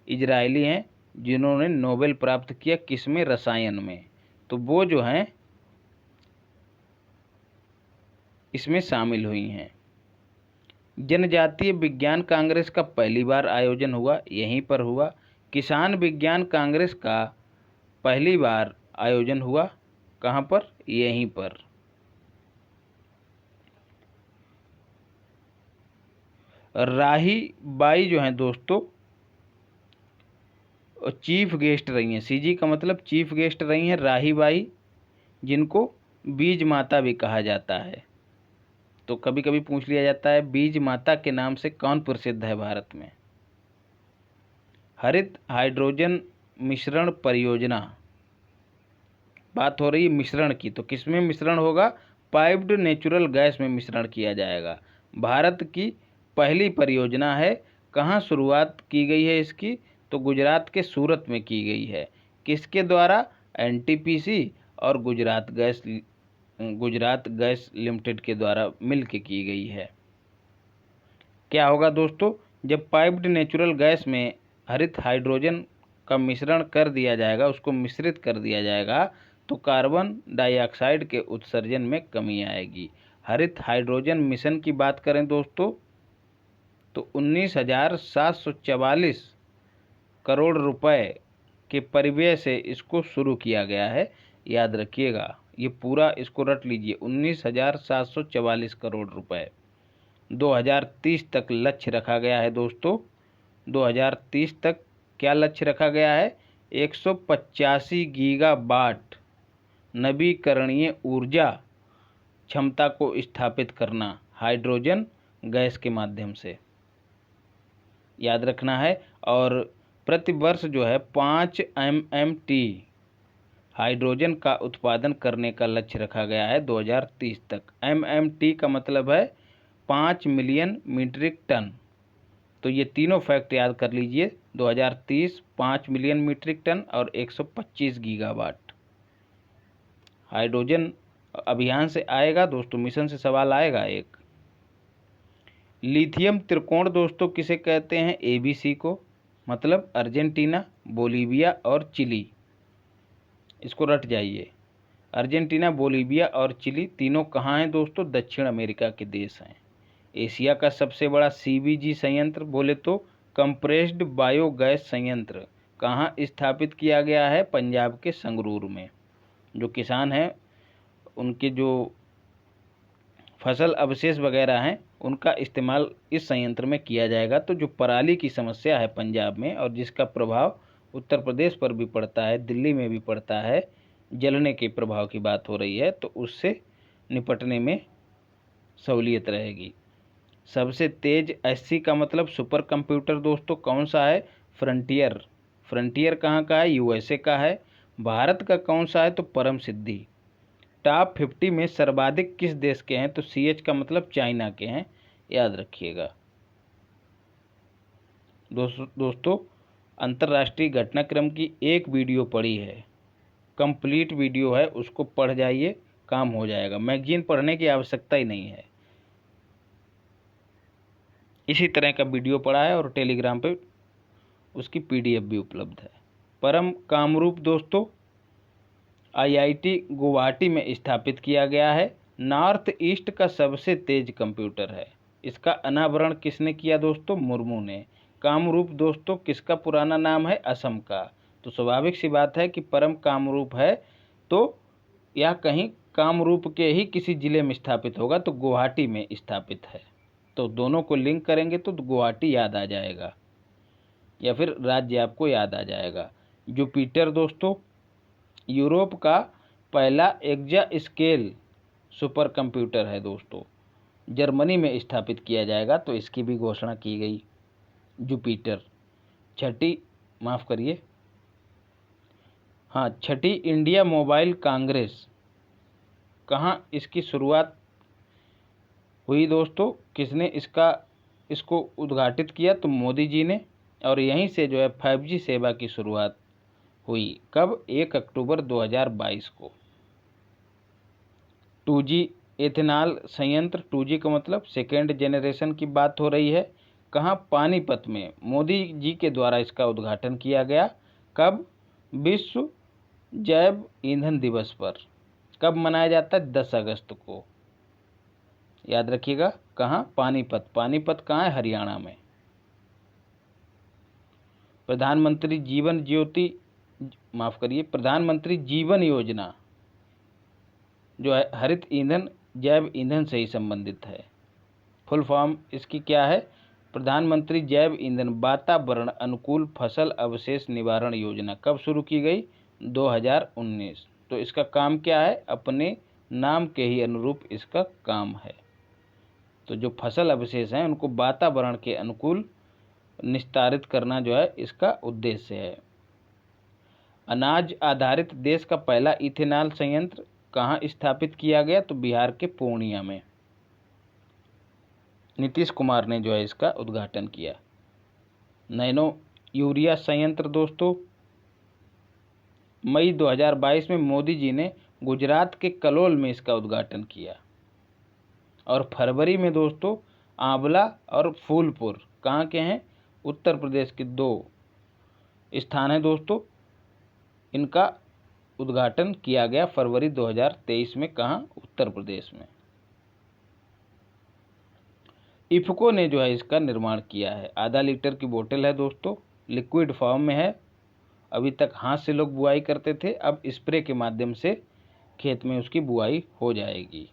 इजरायली हैं जिन्होंने नोबेल प्राप्त किया, किसमें, रसायन में। तो वो जो हैं इसमें शामिल हुई हैं। जनजातीय विज्ञान कांग्रेस का पहली बार आयोजन हुआ, यहीं पर हुआ। किसान विज्ञान कांग्रेस का पहली बार आयोजन हुआ, कहाँ पर, यहीं पर। राही बाई जो हैं दोस्तों चीफ गेस्ट रही हैं, CG का मतलब चीफ गेस्ट रही हैं राही बाई, जिनको बीज माता भी कहा जाता है। तो कभी कभी पूछ लिया जाता है बीज माता के नाम से कौन प्रसिद्ध है भारत में। हरित हाइड्रोजन मिश्रण परियोजना, बात हो रही है मिश्रण की, तो किसमें मिश्रण होगा, पाइप्ड नेचुरल गैस में मिश्रण किया जाएगा। भारत की पहली परियोजना है, कहाँ शुरुआत की गई है इसकी, तो गुजरात के सूरत में की गई है। किसके द्वारा, NTPC और गुजरात गैस लिमिटेड के द्वारा मिलकर की गई है। क्या होगा दोस्तों, जब पाइप्ड नेचुरल गैस में हरित हाइड्रोजन का मिश्रण कर दिया जाएगा, उसको मिश्रित कर दिया जाएगा, तो कार्बन डाइऑक्साइड के उत्सर्जन में कमी आएगी। हरित हाइड्रोजन मिशन की बात करें दोस्तों तो 19,744 करोड़ रुपए के परिव्यय से इसको शुरू किया गया है। याद रखिएगा, ये पूरा इसको रट लीजिए, 19,744 करोड़ रुपए। 2030 तक लक्ष्य रखा गया है दोस्तों। 2030 तक क्या लक्ष्य रखा गया है, 185 गीगावाट नवीकरणीय ऊर्जा क्षमता को स्थापित करना हाइड्रोजन गैस के माध्यम से, याद रखना है। और प्रति वर्ष जो है 5 MMT हाइड्रोजन का उत्पादन करने का लक्ष्य रखा गया है 2030 तक। MMT का मतलब है 5 मिलियन मीट्रिक टन। तो ये तीनों फैक्ट याद कर लीजिए, 2030 5 मिलियन मीट्रिक टन और 125 गीगावाट। हाइड्रोजन अभियान से आएगा दोस्तों, मिशन से सवाल आएगा एक। लिथियम त्रिकोण दोस्तों किसे कहते हैं? ABC को, मतलब अर्जेंटीना, बोलीविया और चिली। इसको रट जाइए। अर्जेंटीना, बोलीविया और चिली तीनों कहाँ हैं दोस्तों? दक्षिण अमेरिका के देश हैं। एशिया का सबसे बड़ा CBG संयंत्र बोले तो कंप्रेस्ड बायोगैस संयंत्र कहाँ स्थापित किया गया है? पंजाब के संगरूर में। जो किसान हैं उनके जो फसल अवशेष वगैरह हैं उनका इस्तेमाल इस संयंत्र में किया जाएगा। तो जो पराली की समस्या है पंजाब में और जिसका प्रभाव उत्तर प्रदेश पर भी पड़ता है, दिल्ली में भी पड़ता है, जलने के प्रभाव की बात हो रही है, तो उससे निपटने में सहूलियत रहेगी। सबसे तेज SC का मतलब सुपर कंप्यूटर दोस्तों कौन सा है? फ्रंटियर। फ्रंटियर कहाँ का है? USA का है। भारत का कौन सा है? तो परम सिद्धि। टॉप 50 में सर्वाधिक किस देश के हैं? तो CH का मतलब चाइना के हैं, याद रखिएगा। दोस्तों अंतर्राष्ट्रीय घटनाक्रम की एक वीडियो पड़ी है, कंप्लीट वीडियो है, उसको पढ़ जाइए, काम हो जाएगा। मैगजीन पढ़ने की आवश्यकता ही नहीं है। इसी तरह का वीडियो पड़ा है और टेलीग्राम पे उसकी PDF भी उपलब्ध है। परम कामरूप दोस्तों IIT गुवाहाटी में स्थापित किया गया है। नॉर्थ ईस्ट का सबसे तेज कंप्यूटर है। इसका अनावरण किसने किया दोस्तों? मुर्मू ने। कामरूप दोस्तों किसका पुराना नाम है? असम का। तो स्वाभाविक सी बात है कि परम कामरूप है तो यह कहीं कामरूप के ही किसी जिले में स्थापित होगा, तो गुवाहाटी में स्थापित है। तो दोनों को लिंक करेंगे तो गुवाहाटी याद आ जाएगा या फिर राज्य आपको याद आ जाएगा। जुपिटर दोस्तों यूरोप का पहला एक्जा स्केल सुपर कंप्यूटर है दोस्तों, जर्मनी में स्थापित किया जाएगा, तो इसकी भी घोषणा की गई। जुपिटर छठी इंडिया मोबाइल कांग्रेस कहाँ इसकी शुरुआत हुई दोस्तों? किसने इसको उद्घाटित किया? तो मोदी जी ने। और यहीं से जो है 5G सेवा की शुरुआत हुई। कब? 1 अक्टूबर 2022 को। 2G एथेनॉल संयंत्र, 2G का मतलब सेकेंड जेनरेशन की बात हो रही है। कहाँ? पानीपत में मोदी जी के द्वारा इसका उद्घाटन किया गया। कब? विश्व जैव ईंधन दिवस पर। कब मनाया जाता है? 10 अगस्त को, याद रखिएगा। कहाँ? पानीपत। पानीपत कहाँ है? हरियाणा में। प्रधानमंत्री जीवन योजना जो है हरित ईंधन जैव ईंधन से ही संबंधित है। फुल फॉर्म इसकी क्या है? प्रधानमंत्री जैव ईंधन वातावरण अनुकूल फसल अवशेष निवारण योजना। कब शुरू की गई? 2019। तो इसका काम क्या है? अपने नाम के ही अनुरूप इसका काम है। तो जो फसल अवशेष हैं उनको वातावरण के अनुकूल निस्तारित करना जो है इसका उद्देश्य है। अनाज आधारित देश का पहला इथेनॉल संयंत्र कहाँ स्थापित किया गया? तो बिहार के पूर्णिया में। नीतीश कुमार ने जो है इसका उद्घाटन किया। नैनो यूरिया संयंत्र दोस्तों मई 2022 में मोदी जी ने गुजरात के कलोल में इसका उद्घाटन किया। और फरवरी में दोस्तों आंवला और फूलपुर कहाँ के हैं? उत्तर प्रदेश के 2 स्थान हैं दोस्तों, इनका उद्घाटन किया गया फरवरी 2023 में। कहाँ? उत्तर प्रदेश में। इफको ने जो है इसका निर्माण किया है। आधा लीटर की बोतल है दोस्तों, लिक्विड फॉर्म में है। अभी तक हाथ से लोग बुआई करते थे, अब स्प्रे के माध्यम से खेत में उसकी बुआई हो जाएगी।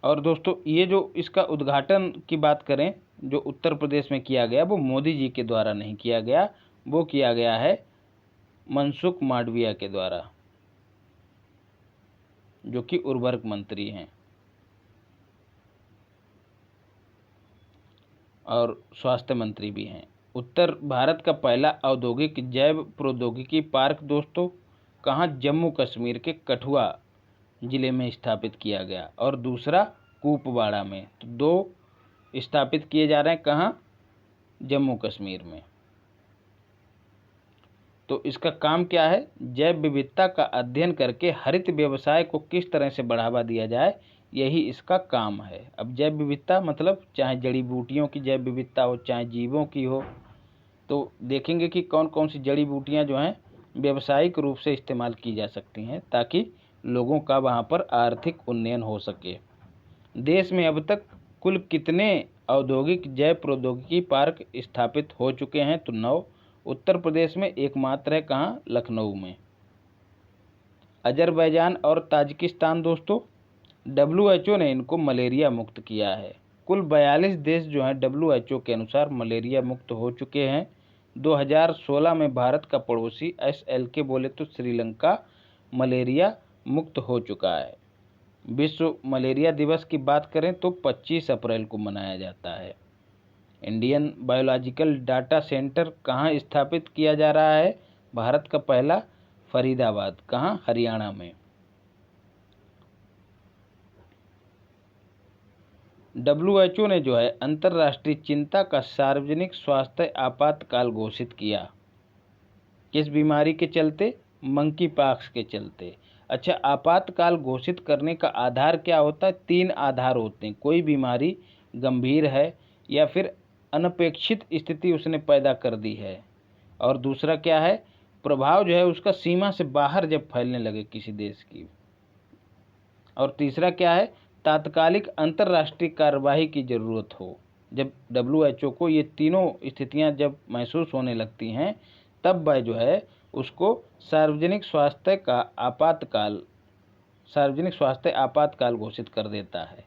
और दोस्तों ये जो इसका उद्घाटन की बात करें जो उत्तर प्रदेश में किया गया वो मोदी जी के द्वारा नहीं किया गया, वो किया गया है मनसुख मांडविया के द्वारा, जो कि उर्वरक मंत्री हैं और स्वास्थ्य मंत्री भी हैं। उत्तर भारत का पहला औद्योगिक जैव प्रौद्योगिकी पार्क दोस्तों कहाँ? जम्मू कश्मीर के कठुआ जिले में स्थापित किया गया और दूसरा कुपवाड़ा में। तो 2 स्थापित किए जा रहे हैं। कहाँ? जम्मू कश्मीर में। तो इसका काम क्या है, जैव विविधता का अध्ययन करके हरित व्यवसाय को किस तरह से बढ़ावा दिया जाए, यही इसका काम है। अब जैव विविधता मतलब चाहे जड़ी बूटियों की जैव विविधता हो, चाहे जीवों की हो, तो देखेंगे कि कौन कौन सी जड़ी बूटियां जो हैं व्यावसायिक रूप से इस्तेमाल की जा सकती हैं ताकि लोगों का वहां पर आर्थिक उन्नयन हो सके। देश में अब तक कुल कितने औद्योगिक जैव प्रौद्योगिकी पार्क स्थापित हो चुके हैं, तो 9। उत्तर प्रदेश में एकमात्र है, कहाँ, लखनऊ में। अजरबैजान और ताजिकिस्तान दोस्तों, WHO ने इनको मलेरिया मुक्त किया है। कुल 42 देश जो हैं WHO के अनुसार मलेरिया मुक्त हो चुके हैं। 2016 में भारत का पड़ोसी SLK बोले तो श्रीलंका मलेरिया मुक्त हो चुका है। विश्व मलेरिया दिवस की बात करें तो 25 अप्रैल को मनाया जाता है। इंडियन बायोलॉजिकल डाटा सेंटर कहाँ स्थापित किया जा रहा है, भारत का पहला फरीदाबाद, कहाँ, हरियाणा में। WHO ने जो है अंतर्राष्ट्रीय चिंता का सार्वजनिक स्वास्थ्य आपातकाल घोषित किया। किस बीमारी के चलते, मंकी पॉक्स के चलते। अच्छा, आपातकाल घोषित करने का आधार क्या होता है, 3 आधार होते हैं। कोई बीमारी गंभीर है या फिर अनपेक्षित स्थिति उसने पैदा कर दी है, और दूसरा क्या है, प्रभाव जो है उसका सीमा से बाहर जब फैलने लगे किसी देश की, और तीसरा क्या है, तात्कालिक अंतर्राष्ट्रीय कार्यवाही की ज़रूरत हो। जब WHO को ये तीनों स्थितियां जब महसूस होने लगती हैं, तब वह जो है उसको सार्वजनिक स्वास्थ्य आपातकाल घोषित कर देता है।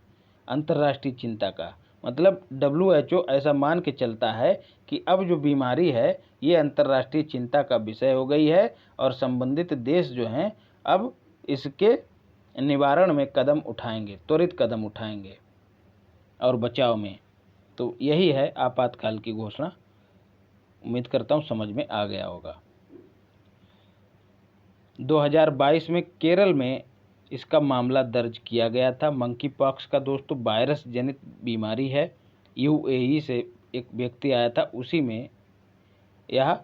अंतर्राष्ट्रीय चिंता का मतलब WHO ऐसा मान के चलता है कि अब जो बीमारी है ये अंतर्राष्ट्रीय चिंता का विषय हो गई है, और संबंधित देश जो हैं अब इसके निवारण में कदम उठाएंगे, त्वरित कदम उठाएंगे और बचाव में। तो यही है आपातकाल की घोषणा। उम्मीद करता हूँ समझ में आ गया होगा। 2022 में केरल में इसका मामला दर्ज किया गया था। मंकी पॉक्स का दोस्तों वायरस जनित बीमारी है। UAE से एक व्यक्ति आया था, उसी में यह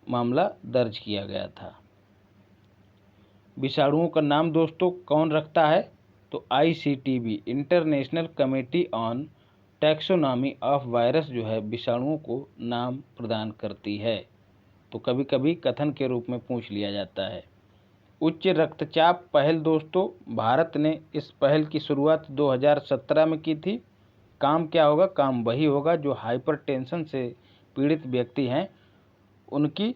मामला दर्ज किया गया था। विषाणुओं का नाम दोस्तों कौन रखता है, तो ICTV international committee on taxonomy of virus जो है विषाणुओं को नाम प्रदान करती है। तो कभी कभी कथन के रूप में पूछ लिया जाता है। उच्च रक्तचाप पहल दोस्तों, भारत ने इस पहल की शुरुआत 2017 में की थी। काम क्या होगा, काम वही होगा जो हाइपरटेंशन से पीड़ित व्यक्ति हैं, उनकी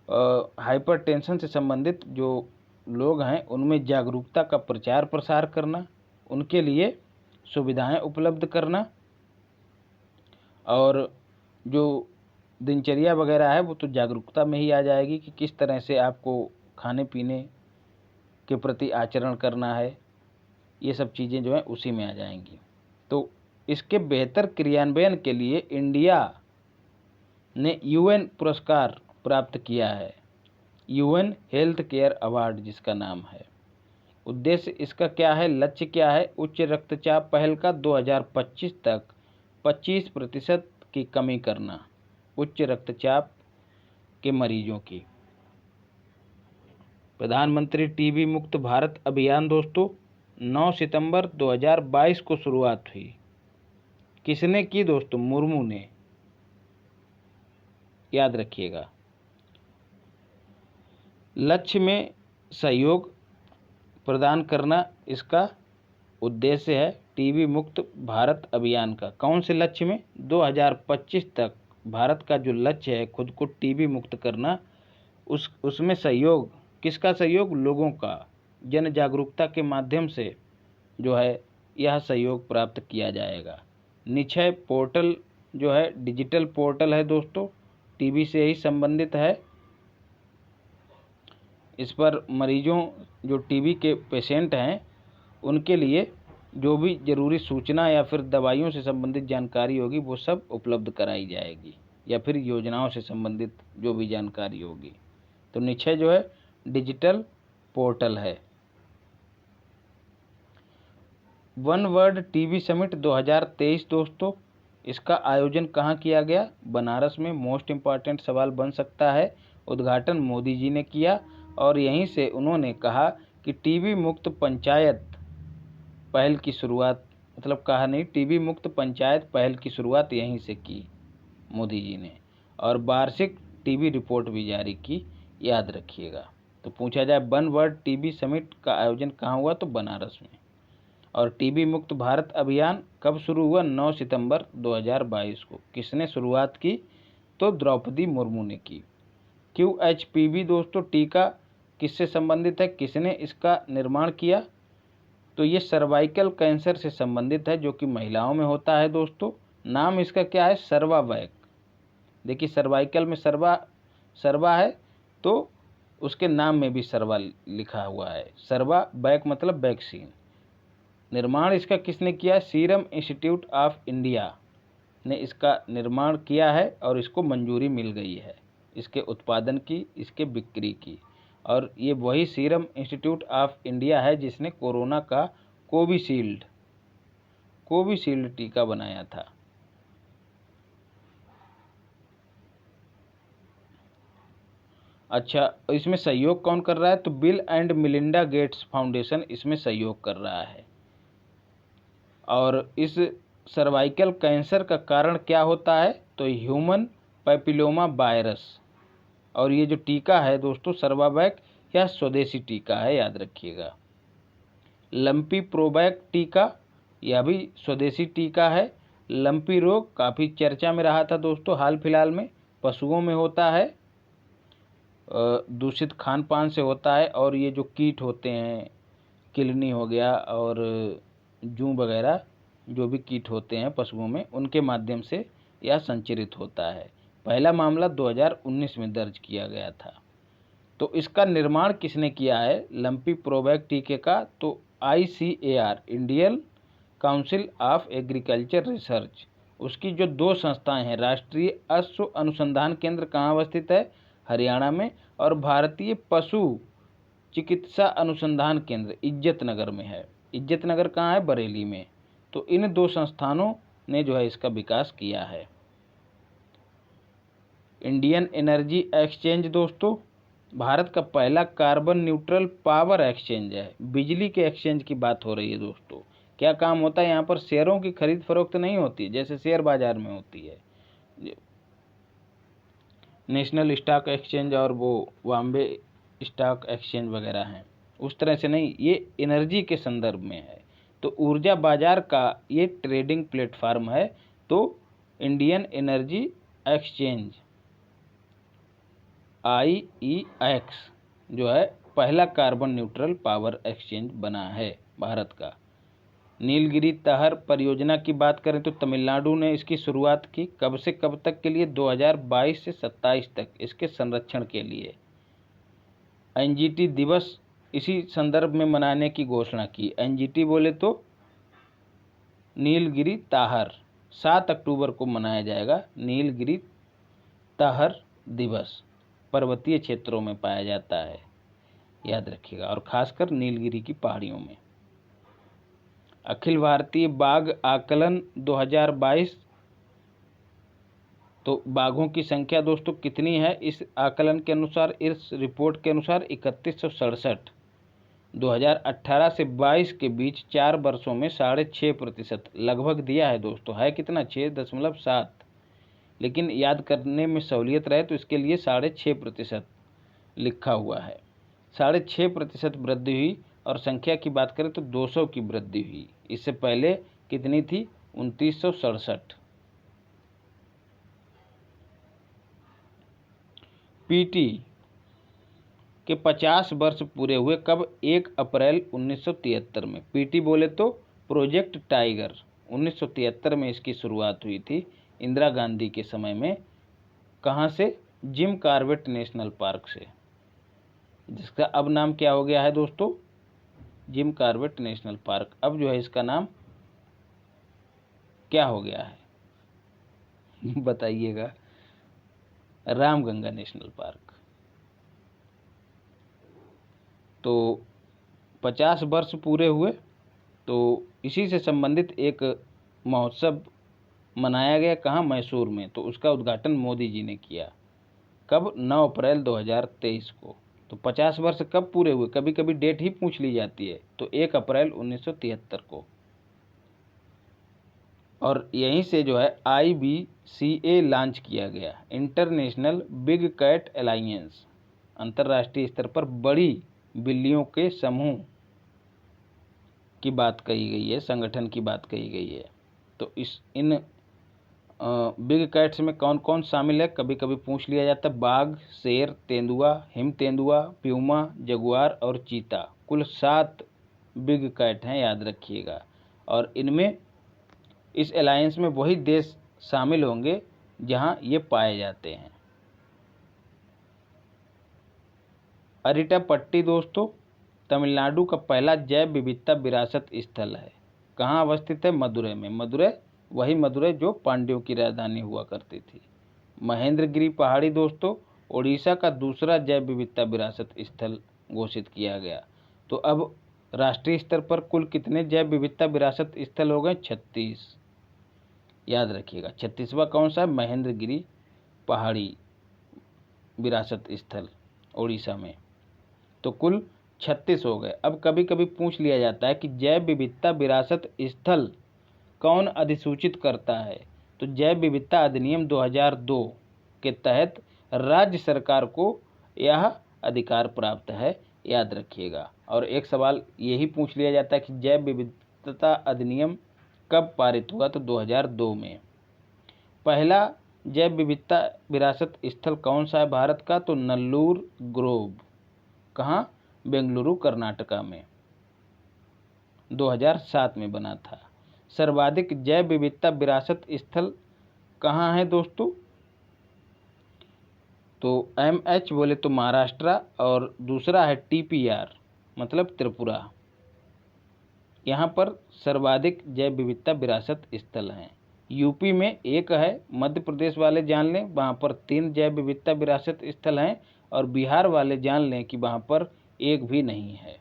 हाइपरटेंशन से संबंधित जो लोग हैं उनमें जागरूकता का प्रचार प्रसार करना, उनके लिए सुविधाएं उपलब्ध करना, और जो दिनचर्या वगैरह है वो तो जागरूकता में ही आ जाएगी कि किस तरह से आपको खाने पीने के प्रति आचरण करना है, ये सब चीज़ें जो हैं उसी में आ जाएंगी। तो इसके बेहतर क्रियान्वयन के लिए इंडिया ने UN पुरस्कार प्राप्त किया है, UN हेल्थ केयर अवार्ड जिसका नाम है। उद्देश्य इसका क्या है, लक्ष्य क्या है, उच्च रक्तचाप पहल का 2025 तक 25% की कमी करना उच्च रक्तचाप के मरीजों की। प्रधानमंत्री टीबी मुक्त भारत अभियान दोस्तों 9 सितंबर 2022 को शुरुआत हुई। किसने की दोस्तों, मुर्मू ने, याद रखिएगा। लक्ष्य में सहयोग प्रदान करना इसका उद्देश्य है टीबी मुक्त भारत अभियान का। कौन से लक्ष्य में, 2025 तक भारत का जो लक्ष्य है खुद को टीबी मुक्त करना, उसमें सहयोग, किसका सहयोग, लोगों का, जन जागरूकता के माध्यम से जो है यह सहयोग प्राप्त किया जाएगा। निक्षय पोर्टल जो है डिजिटल पोर्टल है दोस्तों, टीबी से ही संबंधित है। इस पर मरीजों जो टीबी के पेशेंट हैं उनके लिए जो भी ज़रूरी सूचना या फिर दवाइयों से संबंधित जानकारी होगी वो सब उपलब्ध कराई जाएगी, या फिर योजनाओं से संबंधित जो भी जानकारी होगी। तो निक्षय जो है डिजिटल पोर्टल है। वन वर्ल्ड टीबी समिट 2023 दोस्तों, इसका आयोजन कहाँ किया गया? बनारस में। मोस्ट इम्पॉर्टेंट सवाल बन सकता है। उद्घाटन मोदी जी ने किया और यहीं से उन्होंने कहा कि टीबी मुक्त पंचायत पहल की शुरुआत, मतलब कहा नहीं, टीबी मुक्त पंचायत पहल की शुरुआत यहीं से की मोदी जी ने। और वार्षिक टीबी रिपोर्ट भी जारी की, याद रखिएगा। तो पूछा जाए वन वर्ल्ड टीबी समिट का आयोजन कहाँ हुआ? तो बनारस में। और टीबी मुक्त भारत अभियान कब शुरू हुआ? 9 सितंबर 2022 को। किसने शुरुआत की? तो द्रौपदी मुर्मू ने की। QHPV दोस्तों टीका किससे संबंधित है? किसने इसका निर्माण किया? तो ये सर्वाइकल कैंसर से संबंधित है, जो कि महिलाओं में होता है दोस्तों। नाम इसका क्या है? सर्वावैक। देखिए सर्वाइकल में सर्वा है, तो उसके नाम में भी सर्वा लिखा हुआ है। सर्वावैक मतलब वैक्सीन। निर्माण इसका किसने किया? सीरम इंस्टीट्यूट ऑफ इंडिया ने इसका निर्माण किया है और इसको मंजूरी मिल गई है इसके उत्पादन की, इसके बिक्री की। और ये वही सीरम इंस्टीट्यूट ऑफ इंडिया है जिसने कोरोना का कोविशील्ड टीका बनाया था। अच्छा, इसमें सहयोग कौन कर रहा है? तो bill and Melinda Gates foundation इसमें सहयोग कर रहा है। और इस सर्वाइकल कैंसर का कारण क्या होता है? तो ह्यूमन पैपिलोमा वायरस। और ये जो टीका है दोस्तों सर्वावैक, यह स्वदेशी टीका है, याद रखिएगा। लंपी प्रोवैक टीका, यह भी स्वदेशी टीका है। लंपी रोग काफ़ी चर्चा में रहा था दोस्तों हाल फिलहाल में। पशुओं में होता है, दूषित खान पान से होता है। और ये जो कीट होते हैं, किलनी हो गया और जूं वगैरह, जो भी कीट होते हैं पशुओं में, उनके माध्यम से यह संचरित होता है। पहला मामला 2019 में दर्ज किया गया था। तो इसका निर्माण किसने किया है लंपी प्रोवैक टीके का? तो ICAR, Indian council of agriculture research, उसकी जो 2 संस्थाएं हैं, राष्ट्रीय अश्व अनुसंधान केंद्र कहाँ अवस्थित है? हरियाणा में। और भारतीय पशु चिकित्सा अनुसंधान केंद्र इज्जतनगर में है। इज्जतनगर कहाँ है? बरेली में। तो इन 2 संस्थानों ने जो है इसका विकास किया है। इंडियन एनर्जी एक्सचेंज दोस्तों भारत का पहला कार्बन न्यूट्रल पावर एक्सचेंज है। बिजली के एक्सचेंज की बात हो रही है दोस्तों। क्या काम होता है यहाँ पर? शेयरों की खरीद फरोख्त नहीं होती जैसे शेयर बाजार में होती है। नेशनल स्टॉक एक्सचेंज और वो बॉम्बे स्टॉक एक्सचेंज वगैरह हैं, उस तरह से नहीं, ये एनर्जी के संदर्भ में है। तो ऊर्जा बाजार का ये ट्रेडिंग प्लेटफार्म है। तो इंडियन एनर्जी एक्सचेंज IEX जो है पहला कार्बन न्यूट्रल पावर एक्सचेंज बना है भारत का। नीलगिरी तहर परियोजना की बात करें तो तमिलनाडु ने इसकी शुरुआत की। कब से कब तक के लिए? 2022 से 27 तक इसके संरक्षण के लिए। NGT दिवस इसी संदर्भ में मनाने की घोषणा की। NGT बोले तो नीलगिरी ताहर, 7 अक्टूबर को मनाया जाएगा नीलगिरी ताहर दिवस। पर्वतीय क्षेत्रों में पाया जाता है, याद रखिएगा, और खासकर नीलगिरी की पहाड़ियों में। अखिल भारतीय बाघ आकलन 2022, तो बाघों की संख्या दोस्तों कितनी है इस आकलन के अनुसार? इस रिपोर्ट के अनुसार 3167। 2018 से 22 के बीच 4 वर्षों में 6.5% लगभग दिया है दोस्तों। है कितना? 6.7। लेकिन याद करने में सहूलियत रहे तो इसके लिए 6.5% लिखा हुआ है। 6.5% वृद्धि हुई। और संख्या की बात करें तो 200 की वृद्धि हुई। इससे पहले कितनी थी? 2967। PT के 50 वर्ष पूरे हुए कब? 1 अप्रैल 1973 में। PT बोले तो प्रोजेक्ट टाइगर, 1973 में इसकी शुरुआत हुई थी इंदिरा गांधी के समय में। कहाँ से? जिम कॉर्बेट नेशनल पार्क से, जिसका अब नाम क्या हो गया है दोस्तों? Jim Corbett national park. अब जो है इसका नाम क्या हो गया है बताइएगा? Ramganga national park. तो 50 वर्ष पूरे हुए, तो इसी से संबंधित एक महोत्सव मनाया गया कहाँ, मैसूर में। तो उसका उद्घाटन मोदी जी ने किया। कब, 9 अप्रैल 2023 को। तो 50 वर्ष कब पूरे हुए, कभी कभी डेट ही पूछ ली जाती है, तो 1 अप्रैल 1973 को। और यहीं से जो है IBCA लॉन्च किया गया, इंटरनेशनल बिग कैट अलायंस। अंतर्राष्ट्रीय स्तर पर बड़ी बिल्लियों के समूह की बात कही गई है, संगठन की बात कही गई है। तो इन बिग कैट्स में कौन कौन शामिल है, कभी कभी पूछ लिया जाता है। बाघ, शेर, तेंदुआ, हिम तेंदुआ, प्यूमा, जगुआर और चीता। कुल 7 बिग कैट हैं, याद रखिएगा। और इनमें, इस अलायंस में वही देश शामिल होंगे जहां ये पाए जाते हैं। अरिटापट्टी दोस्तों तमिलनाडु का पहला जैव विविधता विरासत स्थल है। कहाँ अवस्थित है, मदुरै में। मदुरै, वही मदुरै जो पांड्यों की राजधानी हुआ करती थी। महेंद्रगिरी पहाड़ी दोस्तों ओडिशा का दूसरा जैव विविधता विरासत स्थल घोषित किया गया। तो अब राष्ट्रीय स्तर पर कुल कितने जैव विविधता विरासत स्थल हो गए, 36। याद रखिएगा 36वां कौन सा है, महेंद्रगिरी पहाड़ी विरासत स्थल ओडिशा में। तो कुल 36 हो गए। अब कभी कभी पूछ लिया जाता है कि जैव विविधता विरासत स्थल कौन अधिसूचित करता है। तो जैव विविधता अधिनियम 2002 के तहत राज्य सरकार को यह अधिकार प्राप्त है, याद रखिएगा। और एक सवाल यही पूछ लिया जाता है कि जैव विविधता अधिनियम कब पारित हुआ, तो 2002 में। पहला जैव विविधता विरासत स्थल कौन सा है भारत का, तो नल्लूर ग्रोव। कहाँ, बेंगलुरु कर्नाटका में, 2007 में बना था। सर्वाधिक जैव विविधता विरासत स्थल कहाँ है दोस्तों, तो MH बोले तो महाराष्ट्र, और दूसरा है TPR मतलब त्रिपुरा। यहाँ पर सर्वाधिक जैव विविधता विरासत स्थल हैं। यूपी में 1 है, मध्य प्रदेश वाले जान लें वहाँ पर 3 जैव विविधता विरासत स्थल हैं, और बिहार वाले जान लें कि वहाँ पर 1 भी नहीं है।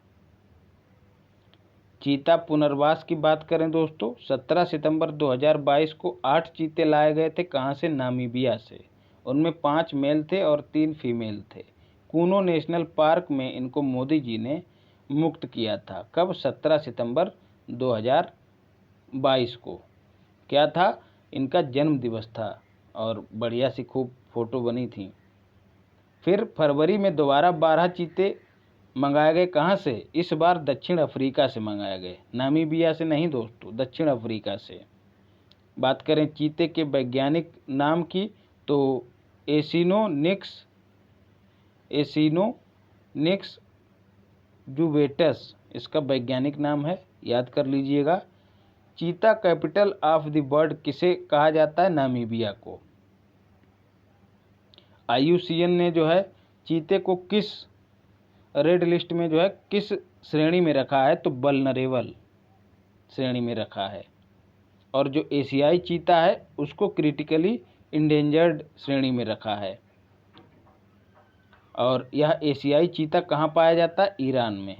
चीता पुनर्वास की बात करें दोस्तों, 17 सितंबर 2022 को 8 चीते लाए गए थे। कहाँ से, नामीबिया से। उनमें 5 मेल थे और 3 फीमेल थे। कूनो नेशनल पार्क में इनको मोदी जी ने मुक्त किया था। कब, 17 सितंबर 2022 को। क्या था, इनका जन्म दिवस था, और बढ़िया सी खूब फोटो बनी थी। फिर फरवरी में दोबारा 12 चीते मंगाए गए। कहाँ से, इस बार दक्षिण अफ्रीका से मंगाए गए, नामीबिया से नहीं दोस्तों, दक्षिण अफ्रीका से। बात करें चीते के वैज्ञानिक नाम की, तो एसिनोनिक्स जुवेटस इसका वैज्ञानिक नाम है, याद कर लीजिएगा। चीता कैपिटल ऑफ द वर्ल्ड किसे कहा जाता है, नामीबिया को। IUCN ने जो है चीते को किस रेड लिस्ट में जो है किस श्रेणी में रखा है, तो वल्नरेबल श्रेणी में रखा है। और जो एशियाई चीता है उसको क्रिटिकली इंडेंजर्ड श्रेणी में रखा है। और यह एशियाई चीता कहाँ पाया जाता है, ईरान में।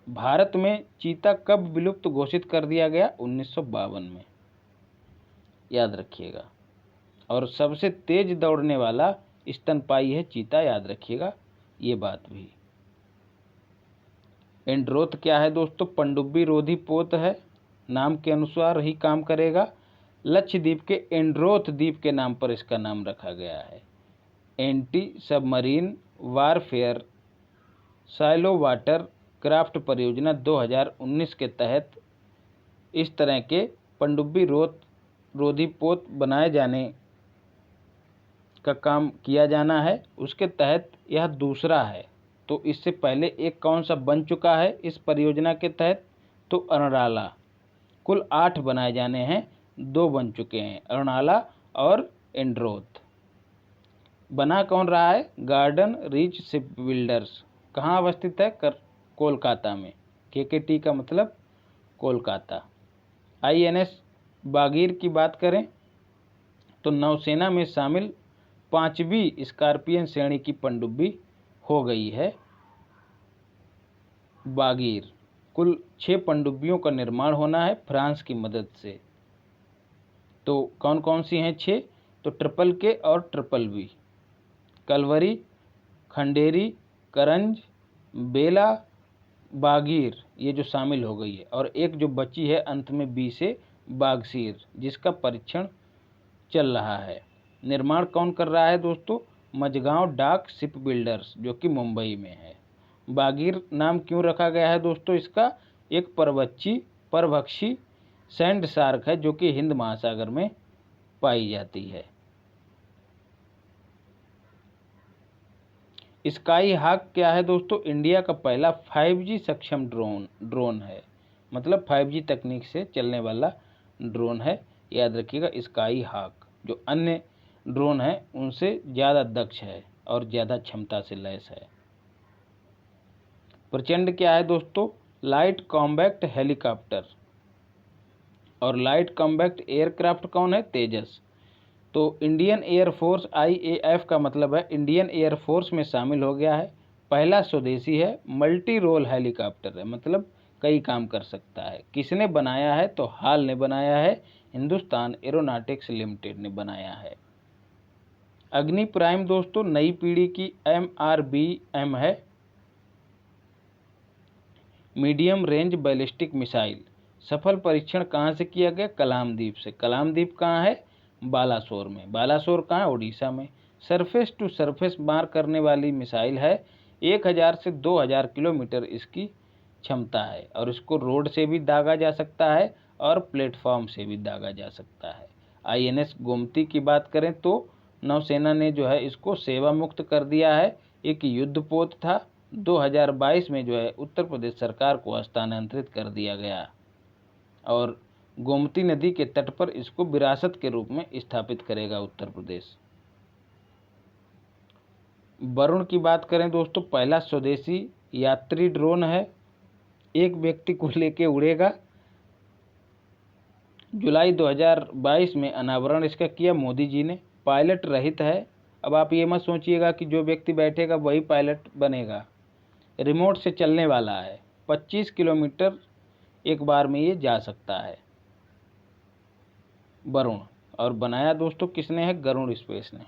भारत में चीता कब विलुप्त घोषित कर दिया गया, 1952 में, याद रखिएगा। और सबसे तेज दौड़ने वाला स्तनपायी है चीता, याद रखिएगा ये बात भी। एंड्रोथ क्या है दोस्तों, पनडुब्बी रोधी पोत है, नाम के अनुसार ही काम करेगा। लक्षद्वीप के एंड्रोथ द्वीप के नाम पर इसका नाम रखा गया है। Anti submarine warfare silo water craft परियोजना 2019 के तहत इस तरह के पनडुब्बी रोधी पोत बनाए जाने का काम किया जाना है। उसके तहत यह दूसरा है। तो इससे पहले एक कौन सा बन चुका है इस परियोजना के तहत, तो अरणाला। कुल 8 बनाए जाने हैं, 2 बन चुके हैं, अरणाला और एंड्रोथ। बना कौन रहा है, गार्डन रीच शिप बिल्डर्स। कहाँ अवस्थित है, कोलकाता में। KKT का मतलब कोलकाता। INS बागीर की बात करें तो नौसेना में शामिल 5वीं स्कॉर्पियन श्रेणी की पनडुब्बी हो गई है बागीर। कुल 6 पनडुब्बियों का निर्माण होना है फ्रांस की मदद से। तो कौन कौन सी हैं 6? तो ट्रिपल के और ट्रिपल बी, कलवरी, खंडेरी, करंज, बेला, बागीर, ये जो शामिल हो गई है। और एक जो बची है अंत में बी से, बागसीर, जिसका परीक्षण चल रहा है। निर्माण कौन कर रहा है दोस्तों? मझगांव डाक शिप बिल्डर्स, जो कि मुंबई में है। बागीर नाम क्यों रखा गया है दोस्तों इसका? एक परभक्षी सैंड शार्क है जो कि हिंद महासागर में पाई जाती है। स्काई हॉक क्या है दोस्तों? इंडिया का पहला 5G सक्षम ड्रोन है, मतलब 5G तकनीक से चलने वाला ड्रोन है। याद रखिएगा, स्काई हॉक जो अन्य ड्रोन है उनसे ज़्यादा दक्ष है और ज़्यादा क्षमता से लैस है। प्रचंड क्या है दोस्तों? Light combat helicopter. और लाइट कॉम्बैक्ट एयरक्राफ्ट कौन है? तेजस। तो इंडियन एयरफोर्स IAF का मतलब है इंडियन एयरफोर्स में शामिल हो गया है। पहला स्वदेशी है, मल्टी रोल हेलीकॉप्टर है, मतलब कई काम कर सकता है। किसने बनाया है? तो हाल ने बनाया है, हिंदुस्तान एरोनॉटिक्स लिमिटेड ने बनाया है। अग्नि प्राइम दोस्तों नई पीढ़ी की MRBM है, मीडियम रेंज बैलिस्टिक मिसाइल। सफल परीक्षण कहाँ से किया गया? कलामदीप से। कलामदीप कहाँ है? बालासोर में। बालासोर कहाँ है? उड़ीसा में। सरफेस टू सरफेस मार करने वाली मिसाइल है। 1000 से 2000 किलोमीटर इसकी क्षमता है और इसको रोड से भी दागा जा सकता है और प्लेटफॉर्म से भी दागा जा सकता है। INS गोमती की बात करें तो नौसेना ने जो है इसको सेवा मुक्त कर दिया है। एक युद्धपोत था, 2022 में जो है उत्तर प्रदेश सरकार को हस्तांतरित कर दिया गया और गोमती नदी के तट पर इसको विरासत के रूप में स्थापित करेगा उत्तर प्रदेश। वरुण की बात करें दोस्तों, पहला स्वदेशी यात्री ड्रोन है, एक व्यक्ति को लेके उड़ेगा। जुलाई 2022 में अनावरण इसका किया मोदी जी ने। पायलट रहित है। अब आप ये मत सोचिएगा कि जो व्यक्ति बैठेगा वही पायलट बनेगा। रिमोट से चलने वाला है, 25 किलोमीटर एक बार में ये जा सकता है वरुण। और बनाया दोस्तों किसने है? गरुड़ स्पेस ने।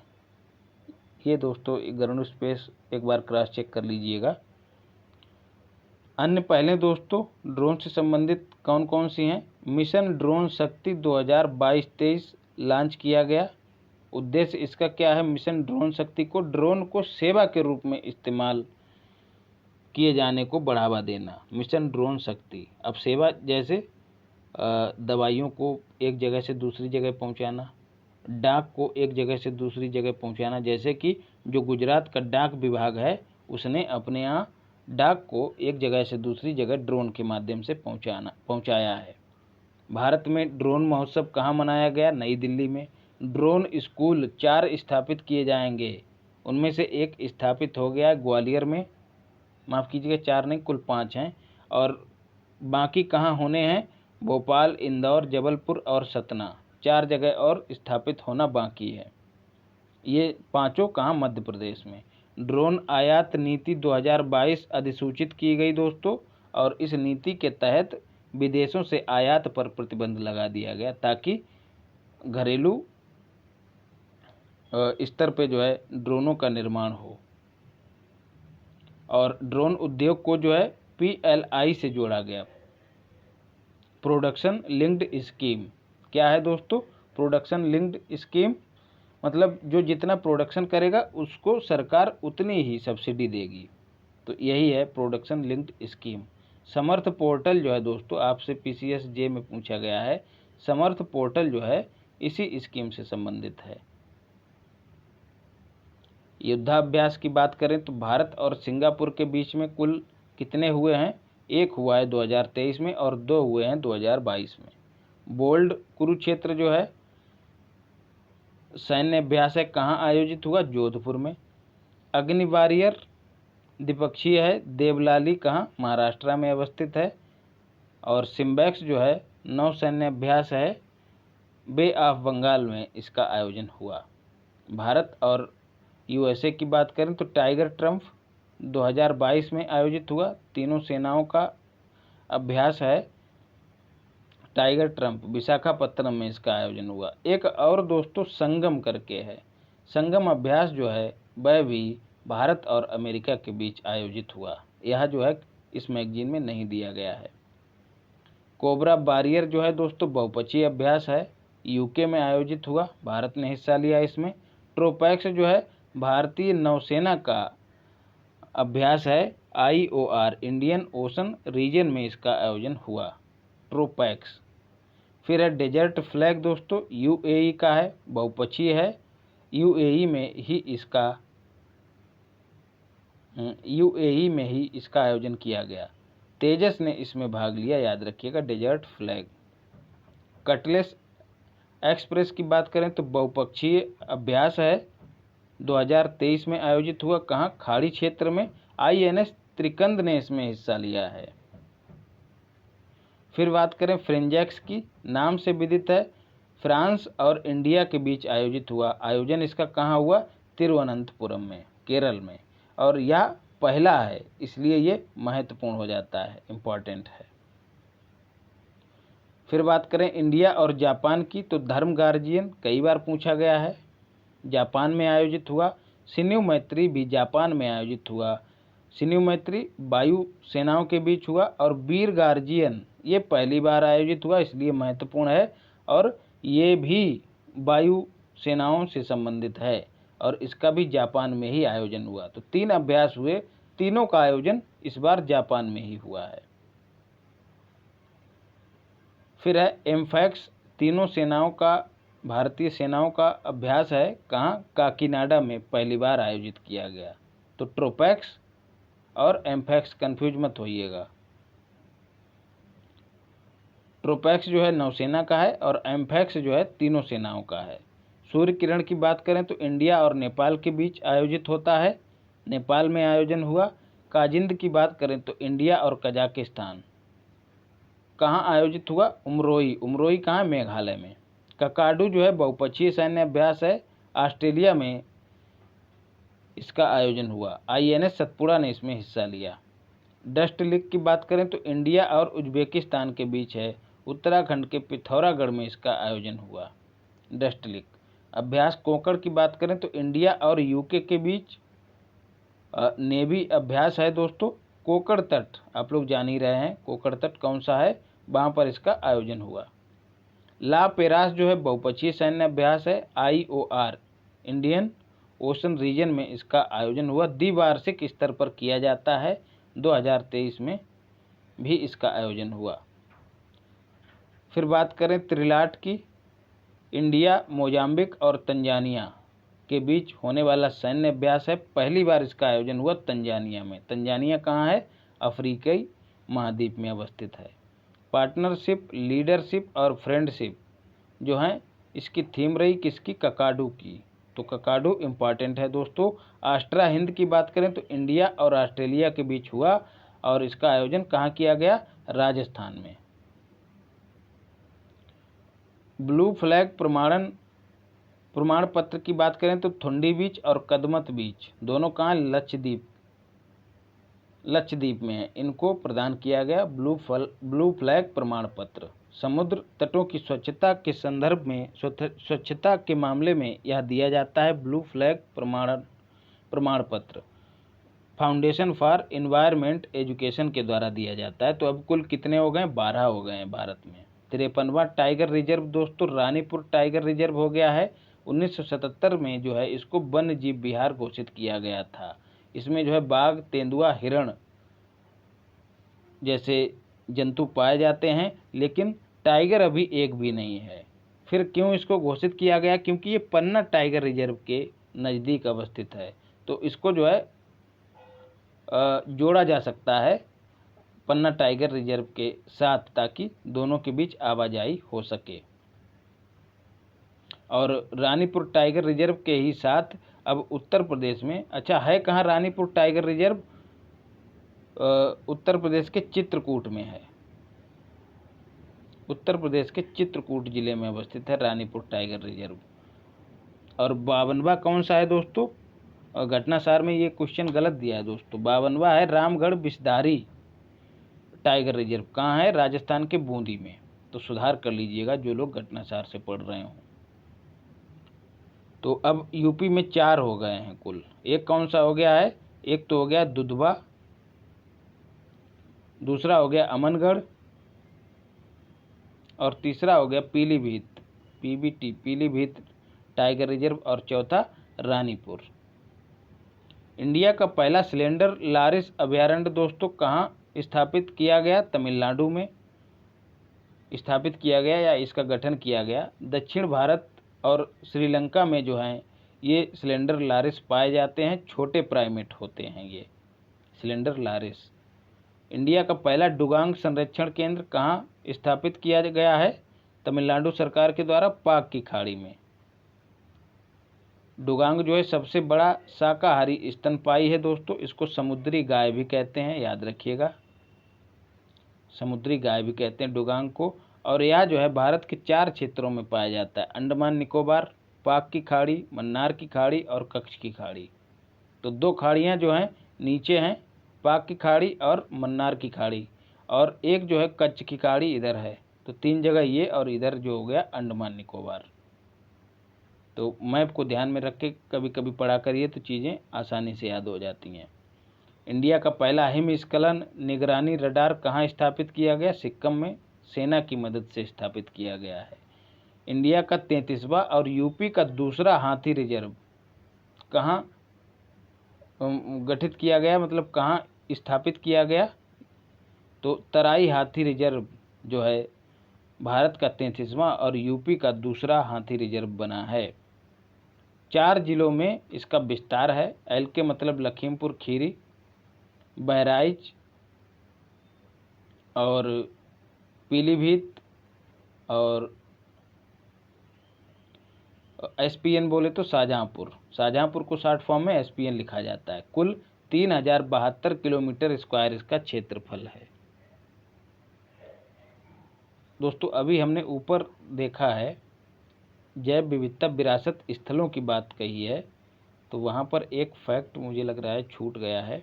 ये दोस्तों गरुड़ स्पेस एक बार क्रॉस चेक कर लीजिएगा। अन्य पहले दोस्तों ड्रोन से संबंधित कौन कौन सी हैं? मिशन ड्रोन शक्ति 2022-23 लॉन्च किया गया। उद्देश्य इसका क्या है? मिशन ड्रोन शक्ति को ड्रोन को सेवा के रूप में इस्तेमाल किए जाने को बढ़ावा देना। मिशन ड्रोन शक्ति। अब सेवा जैसे दवाइयों को एक जगह से दूसरी जगह पहुंचाना, डाक को एक जगह से दूसरी जगह पहुंचाना। जैसे कि जो गुजरात का डाक विभाग है उसने अपने यहाँ डाक को एक जगह से दूसरी जगह ड्रोन के माध्यम से पहुंचाया है। भारत में ड्रोन महोत्सव कहाँ मनाया गया? नई दिल्ली में। ड्रोन स्कूल 4 स्थापित किए जाएंगे, उनमें से एक स्थापित हो गया ग्वालियर में। माफ़ कीजिएगा 4 नहीं, कुल 5 हैं। और बाकी कहाँ होने हैं? भोपाल, इंदौर, जबलपुर और सतना, 4 जगह और स्थापित होना बाकी है। ये पांचों कहाँ? मध्य प्रदेश में। ड्रोन आयात नीति 2022 अधिसूचित की गई दोस्तों, और इस नीति के तहत विदेशों से आयात पर प्रतिबंध लगा दिया गया ताकि घरेलू स्तर पे जो है ड्रोनों का निर्माण हो। और ड्रोन उद्योग को जो है PLI से जोड़ा गया, प्रोडक्शन लिंक्ड स्कीम। क्या है दोस्तों? प्रोडक्शन लिंक्ड स्कीम मतलब जो जितना प्रोडक्शन करेगा उसको सरकार उतनी ही सब्सिडी देगी। तो यही है प्रोडक्शन लिंक्ड स्कीम। समर्थ पोर्टल जो है दोस्तों, आपसे PCSJ में पूछा गया है, समर्थ पोर्टल जो है इसी स्कीम से संबंधित है। युद्धाभ्यास की बात करें तो भारत और सिंगापुर के बीच में कुल कितने हुए हैं? एक हुआ है 2023 में और 2 हुए हैं 2022 में। बोल्ड कुरुक्षेत्र जो है सैन्य अभ्यास है, कहाँ आयोजित हुआ? जोधपुर में। अग्नि वॉरियर द्विपक्षीय है, देवलाली कहाँ? महाराष्ट्र में अवस्थित है। और सिम्बैक्स जो है नौसैन्य अभ्यास है, बे ऑफ बंगाल में इसका आयोजन हुआ। भारत और USA की बात करें तो टाइगर ट्रम्प 2022 में आयोजित हुआ। तीनों सेनाओं का अभ्यास है टाइगर ट्रंप, विशाखापत्तनम में इसका आयोजन हुआ। एक और दोस्तों संगम करके है, संगम अभ्यास जो है वह भी भारत और अमेरिका के बीच आयोजित हुआ। यह जो है इस मैगजीन में नहीं दिया गया है। कोबरा बारियर जो है दोस्तों बहुपक्षीय अभ्यास है, यूके में आयोजित हुआ, भारत ने हिस्सा लिया इसमें। ट्रोपैक्स जो है भारतीय नौसेना का अभ्यास है, IOR इंडियन ओशन रीजन में इसका आयोजन हुआ, ट्रोपैक्स। फिर है डेजर्ट फ्लैग दोस्तों, UAE का है, बहुपक्षीय है, UAE में ही इसका आयोजन किया गया। तेजस ने इसमें भाग लिया, याद रखिएगा, डेजर्ट फ्लैग। कटलेस एक्सप्रेस की बात करें तो बहुपक्षीय अभ्यास है, 2023 में आयोजित हुआ। कहाँ? खाड़ी क्षेत्र में, INS त्रिकंद ने इसमें हिस्सा लिया है। फिर बात करें फ्रेंजेक्स की, नाम से विदित है, फ्रांस और इंडिया के बीच आयोजित हुआ। आयोजन इसका कहाँ हुआ? तिरुवनंतपुरम में, केरल में, और यह पहला है इसलिए ये महत्वपूर्ण हो जाता है, इम्पॉर्टेंट है। फिर बात करें इंडिया और जापान की तो धर्म गार्जियन कई बार पूछा गया है, जापान में आयोजित हुआ। शिन्यू मैत्री भी जापान में आयोजित हुआ। शिन्यू मैत्री वायु सेनाओं के बीच हुआ। और वीर गार्जियन ये पहली बार आयोजित हुआ इसलिए महत्वपूर्ण है, और ये भी वायु सेनाओं से संबंधित है, और इसका भी जापान में ही आयोजन हुआ। तो 3 अभ्यास हुए, तीनों का आयोजन इस बार जापान में ही हुआ है। फिर है एम्फैक्स, तीनों सेनाओं का, भारतीय सेनाओं का अभ्यास है, कहाँ? काकीनाडा में पहली बार आयोजित किया गया। तो ट्रोपैक्स और एम्फैक्स कंफ्यूज मत होइएगा। ट्रोपैक्स जो है नौसेना का है और एम्फैक्स जो है तीनों सेनाओं का है। सूर्य किरण की बात करें तो इंडिया और नेपाल के बीच आयोजित होता है, नेपाल में आयोजन हुआ। काजिंद की बात करें तो इंडिया और कजाकिस्तान, कहाँ आयोजित हुआ? उमरोई, उमरोई कहाँ? मेघालय में। ककाडू जो है बहुपक्षीय सैन्य अभ्यास है, ऑस्ट्रेलिया में इसका आयोजन हुआ। INS सतपुड़ा ने इसमें हिस्सा लिया। डस्ट लीग की बात करें तो इंडिया और उज्बेकिस्तान के बीच है, उत्तराखंड के पिथौरागढ़ में इसका आयोजन हुआ। डस्ट लीग अभ्यास। कोंकण की बात करें तो इंडिया और UK के बीच नेवी अभ्यास है दोस्तों। कोंकण तट आप लोग जान ही रहे हैं, कोंकण तट कौन सा है, वहाँ पर इसका आयोजन हुआ। ला पेरास जो है बहुपक्षीय सैन्य अभ्यास है, IOR इंडियन ओशन रीजन में इसका आयोजन हुआ। द्विवार्षिक स्तर पर किया जाता है, 2023 में भी इसका आयोजन हुआ। फिर बात करें त्रिलाट की, इंडिया, मोजाम्बिक और तंजानिया के बीच होने वाला सैन्य अभ्यास है, पहली बार इसका आयोजन हुआ तंजानिया में। तंजानिया कहाँ है? अफ्रीकी महाद्वीप में अवस्थित है। पार्टनरशिप, लीडरशिप और फ्रेंडशिप जो है इसकी थीम रही किसकी? ककाडू की। तो ककाडू इम्पॉर्टेंट है दोस्तों। आस्ट्रा हिंद की बात करें तो इंडिया और ऑस्ट्रेलिया के बीच हुआ, और इसका आयोजन कहाँ किया गया? राजस्थान में। ब्लू फ्लैग प्रमाण पत्र की बात करें तो थुंडी बीच और कदमत बीच दोनों कहाँ? लक्षद्वीप में है, इनको प्रदान किया गया ब्लू फ्लैग प्रमाण पत्र। समुद्र तटों की स्वच्छता के संदर्भ में, स्वच्छता के मामले में यह दिया जाता है ब्लू फ्लैग प्रमाण पत्र, फाउंडेशन फॉर एनवायरमेंट एजुकेशन के द्वारा दिया जाता है। तो अब कुल कितने हो गए? 12 हो गए हैं भारत में। 53वां टाइगर रिजर्व दोस्तों रानीपुर टाइगर रिजर्व हो गया है। 1977 में जो है इसको वन्य जीव विहार घोषित किया गया था। इसमें जो है बाघ, तेंदुआ, हिरण जैसे जंतु पाए जाते हैं, लेकिन टाइगर अभी एक भी नहीं है। फिर क्यों इसको घोषित किया गया? क्योंकि ये पन्ना टाइगर रिजर्व के नज़दीक अवस्थित है, तो इसको जो है जोड़ा जा सकता है पन्ना टाइगर रिजर्व के साथ, ताकि दोनों के बीच आवाजाही हो सके। और रानीपुर टाइगर रिजर्व के ही साथ अब उत्तर प्रदेश में, अच्छा है कहाँ रानीपुर टाइगर रिजर्व? उत्तर प्रदेश के चित्रकूट में है, उत्तर प्रदेश के चित्रकूट जिले में अवस्थित है रानीपुर टाइगर रिजर्व। और 52वां कौन सा है दोस्तों? घटनासार में ये क्वेश्चन गलत दिया है दोस्तों। 52वां है रामगढ़ बिस्दारी टाइगर रिजर्व, कहाँ है? राजस्थान के बूंदी में। तो सुधार कर लीजिएगा जो लोग घटनासार से पढ़ रहे हों। तो अब यूपी में 4 हो गए हैं कुल। एक कौन सा हो गया है? एक तो हो गया दुधवा, दूसरा हो गया अमनगढ़, और तीसरा हो गया Pilibhit, PBT Pilibhit tiger reserve, और चौथा रानीपुर। इंडिया का पहला सिलेंडर लारिस अभयारण्य दोस्तों कहाँ स्थापित किया गया? तमिलनाडु में स्थापित किया गया या इसका गठन किया गया। दक्षिण भारत और श्रीलंका में जो हैं ये सिलेंडर लारिस पाए जाते हैं, छोटे प्राइमेट होते हैं ये सिलेंडर लारिस। इंडिया का पहला डुगांग संरक्षण केंद्र कहाँ स्थापित किया गया है? तमिलनाडु सरकार के द्वारा पाक की खाड़ी में। डुगांग जो है सबसे बड़ा शाकाहारी स्तनपायी है दोस्तों, इसको समुद्री गाय भी कहते हैं, याद रखिएगा, समुद्री गाय भी कहते हैं डुगांग को। और यह जो है भारत के 4 क्षेत्रों में पाया जाता है, अंडमान निकोबार, पाक की खाड़ी, मन्नार की खाड़ी और कच्छ की खाड़ी। तो 2 खाड़ियाँ जो हैं नीचे हैं, पाक की खाड़ी और मन्नार की खाड़ी, और एक जो है कच्छ की खाड़ी इधर है। तो 3 जगह ये, और इधर जो हो गया अंडमान निकोबार। तो मैप को ध्यान में रख के कभी कभी पढ़ा करिए तो चीज़ें आसानी से याद हो जाती हैं। इंडिया का पहला हिमस्खलन निगरानी रडार कहाँ स्थापित किया गया? सिक्किम में, सेना की मदद से स्थापित किया गया है। इंडिया का 33वां और यूपी का दूसरा हाथी रिजर्व कहाँ गठित किया गया, मतलब कहाँ स्थापित किया गया? तो तराई हाथी रिजर्व जो है भारत का 33वां और यूपी का दूसरा हाथी रिजर्व बना है। 4 जिलों में इसका विस्तार है। एल के मतलब लखीमपुर खीरी, बहराइच और पीलीभीत, और एसपीएन बोले तो शाहजहांपुर। शाहजहांपुर को शॉर्ट फॉर्म में एसपीएन लिखा जाता है। कुल 3072 किलोमीटर स्क्वायर इसका क्षेत्रफल है। दोस्तों अभी हमने ऊपर देखा है जैव विविधता विरासत स्थलों की बात कही है, तो वहाँ पर एक फैक्ट मुझे लग रहा है छूट गया है।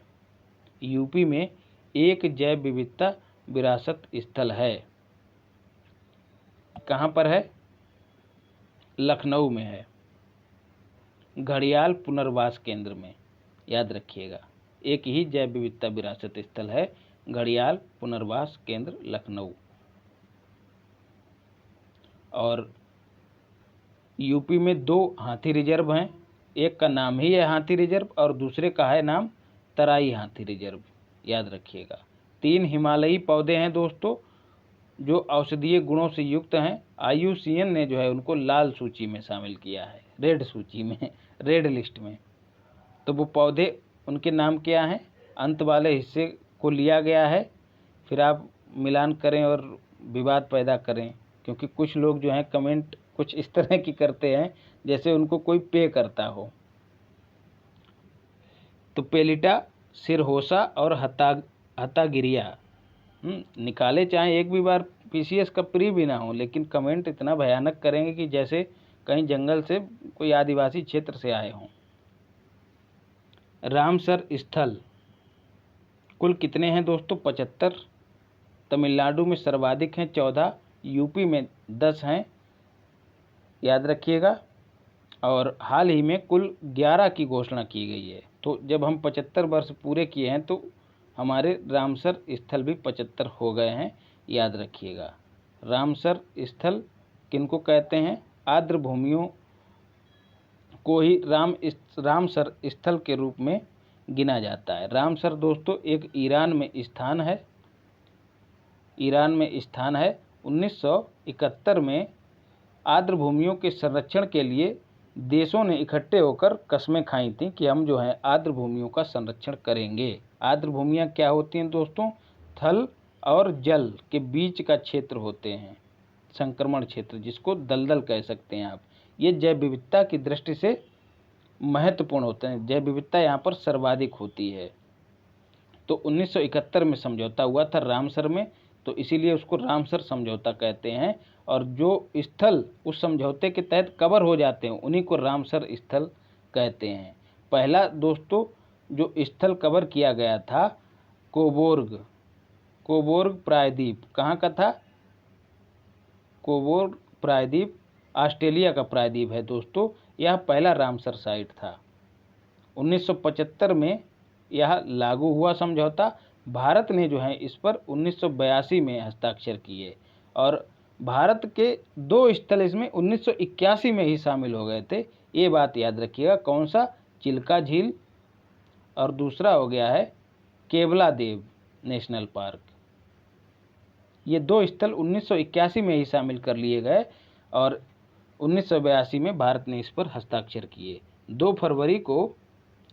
यूपी में एक जैव विविधता विरासत स्थल है। कहाँ पर है? लखनऊ में है, घड़ियाल पुनर्वास केंद्र में, याद रखिएगा। एक ही जैव विविधता विरासत स्थल है, घड़ियाल पुनर्वास केंद्र लखनऊ। और यूपी में 2 हाथी रिजर्व हैं, एक का नाम ही है हाथी रिजर्व और दूसरे का है नाम तराई हाथी रिजर्व, याद रखिएगा। 3 हिमालयी पौधे हैं दोस्तों जो औषधीय गुणों से युक्त हैं। IUCN ने जो है उनको लाल सूची में शामिल किया है, रेड सूची में, रेड लिस्ट में। तो वो पौधे, उनके नाम क्या हैं? अंत वाले हिस्से को लिया गया है, फिर आप मिलान करें और विवाद पैदा करें, क्योंकि कुछ लोग जो हैं कमेंट कुछ इस तरह की करते हैं जैसे उनको कोई पे करता हो। तो पेलिटा, सिरहोसा और हतागिरिया निकाले, चाहे एक भी बार PCS का प्री भी ना हो, लेकिन कमेंट इतना भयानक करेंगे कि जैसे कहीं जंगल से कोई आदिवासी क्षेत्र से आए हों। रामसर स्थल कुल कितने हैं दोस्तों? 75। तमिलनाडु में सर्वाधिक हैं 14, यूपी में 10 हैं, याद रखिएगा। और हाल ही में कुल 11 की घोषणा की गई है। तो जब हम 75 वर्ष पूरे किए हैं तो हमारे रामसर स्थल भी 75 हो गए हैं, याद रखिएगा। रामसर स्थल किनको कहते हैं? आर्द्र भूमियों को ही रामसर स्थल के रूप में गिना जाता है। रामसर दोस्तों एक ईरान में स्थान है, ईरान में स्थान है। 1971 में आर्द्र भूमियों के संरक्षण के लिए देशों ने इकट्ठे होकर कस्में खाई थी कि हम जो है आर्द्र भूमियों का संरक्षण करेंगे। आर्द्र भूमियाँ क्या होती हैं दोस्तों? थल और जल के बीच का क्षेत्र होते हैं, संक्रमण क्षेत्र, जिसको दलदल कह सकते हैं आप। ये जैव विविधता की दृष्टि से महत्वपूर्ण होते हैं, जैव विविधता यहाँ पर सर्वाधिक होती है। तो 1971 में समझौता हुआ था रामसर में, तो इसीलिए उसको रामसर समझौता कहते हैं। और जो स्थल उस समझौते के तहत कवर हो जाते हैं उन्हीं को रामसर स्थल कहते हैं। पहला दोस्तों जो स्थल कवर किया गया था कोबोर्ग प्रायद्वीप, कहाँ का था? कोबोर प्रायद्वीप ऑस्ट्रेलिया का प्रायद्वीप है दोस्तों। यह पहला रामसर साइट था। 1975 में यह लागू हुआ समझौता। भारत ने जो है इस पर 1982 में हस्ताक्षर किए और भारत के 2 स्थल इसमें 1981 में ही शामिल हो गए थे। ये बात याद रखिएगा। कौन सा? चिल्का झील और दूसरा हो गया है केवला देव नेशनल पार्क। ये 2 स्थल 1981 में ही शामिल कर लिए गए और 1982 में भारत ने इस पर हस्ताक्षर किए। 2 फरवरी को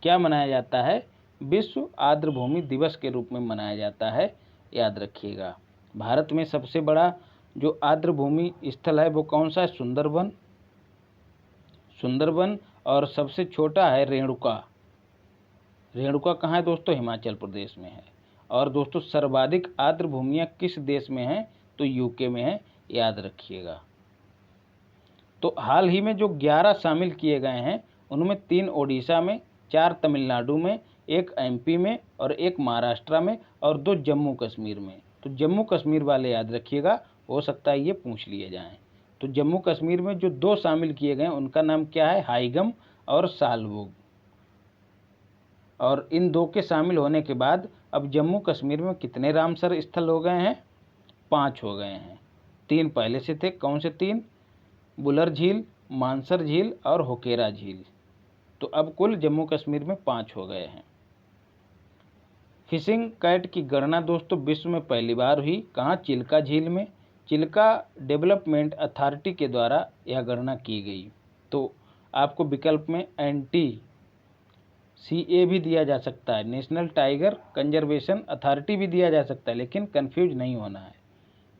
क्या मनाया जाता है? विश्व आर्द्रभूमि दिवस के रूप में मनाया जाता है, याद रखिएगा। भारत में सबसे बड़ा जो आर्द्रभूमि स्थल है वो कौन सा है? सुंदरबन। सुंदरबन। और सबसे छोटा है रेणुका। रेणुका कहाँ है दोस्तों? हिमाचल प्रदेश में है। और दोस्तों सर्वाधिक आर्द्रभूमियाँ किस देश में हैं? तो यूके में है, याद रखिएगा। तो हाल ही में जो 11 शामिल किए गए हैं उनमें 3 ओडिशा में, 4 तमिलनाडु में, 1 एमपी में और 1 महाराष्ट्र में और 2 जम्मू कश्मीर में। तो जम्मू कश्मीर वाले याद रखिएगा, हो सकता है ये पूछ लिए जाएं। तो जम्मू कश्मीर में जो 2 शामिल किए गए उनका नाम क्या है? हाइगम और सालबुग। और इन 2 के शामिल होने के बाद अब जम्मू कश्मीर में कितने रामसर स्थल हो गए हैं? 5 हो गए हैं। 3 पहले से थे। कौन से 3? बुलर झील, मानसर झील और होकेरा झील। तो अब कुल जम्मू कश्मीर में 5 हो गए हैं। फिशिंग कैट की गणना दोस्तों विश्व में पहली बार हुई। कहाँ? चिल्का झील में। चिल्का डेवलपमेंट अथॉरिटी के द्वारा यह गणना की गई। तो आपको विकल्प में NTCA भी दिया जा सकता है, नेशनल टाइगर कंजर्वेशन अथॉरिटी भी दिया जा सकता है, लेकिन कंफ्यूज नहीं होना है।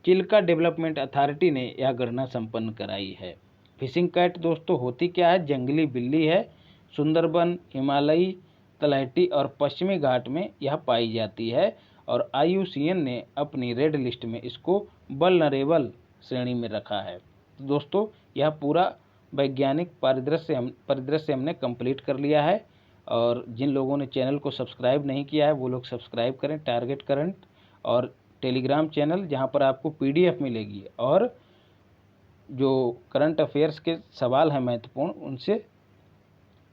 चिल्का डेवलपमेंट अथॉरिटी ने यह गणना संपन्न कराई है। फिशिंग कैट दोस्तों होती क्या है? जंगली बिल्ली है। सुंदरबन, हिमालयी तलहटी और पश्चिमी घाट में यह पाई जाती है और IUCN ने अपनी रेड लिस्ट में इसको वल्नरेबल श्रेणी में रखा है। तो दोस्तों यह पूरा वैज्ञानिक परिदृश्य हमने कंप्लीट कर लिया है। और जिन लोगों ने चैनल को सब्सक्राइब नहीं किया है वो लोग सब्सक्राइब करें। टारगेट करंट और टेलीग्राम चैनल जहां पर आपको PDF मिलेगी और जो करंट अफेयर्स के सवाल हैं महत्वपूर्ण उनसे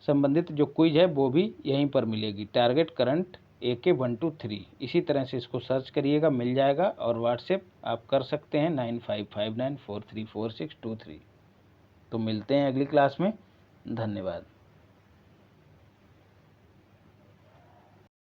संबंधित जो क्विज है वो भी यहीं पर मिलेगी। टारगेट करंट AK 1 2 3 इसी तरह से इसको सर्च करिएगा, मिल जाएगा। और व्हाट्सएप आप कर सकते हैं 9559434623। तो मिलते हैं अगली क्लास में। धन्यवाद।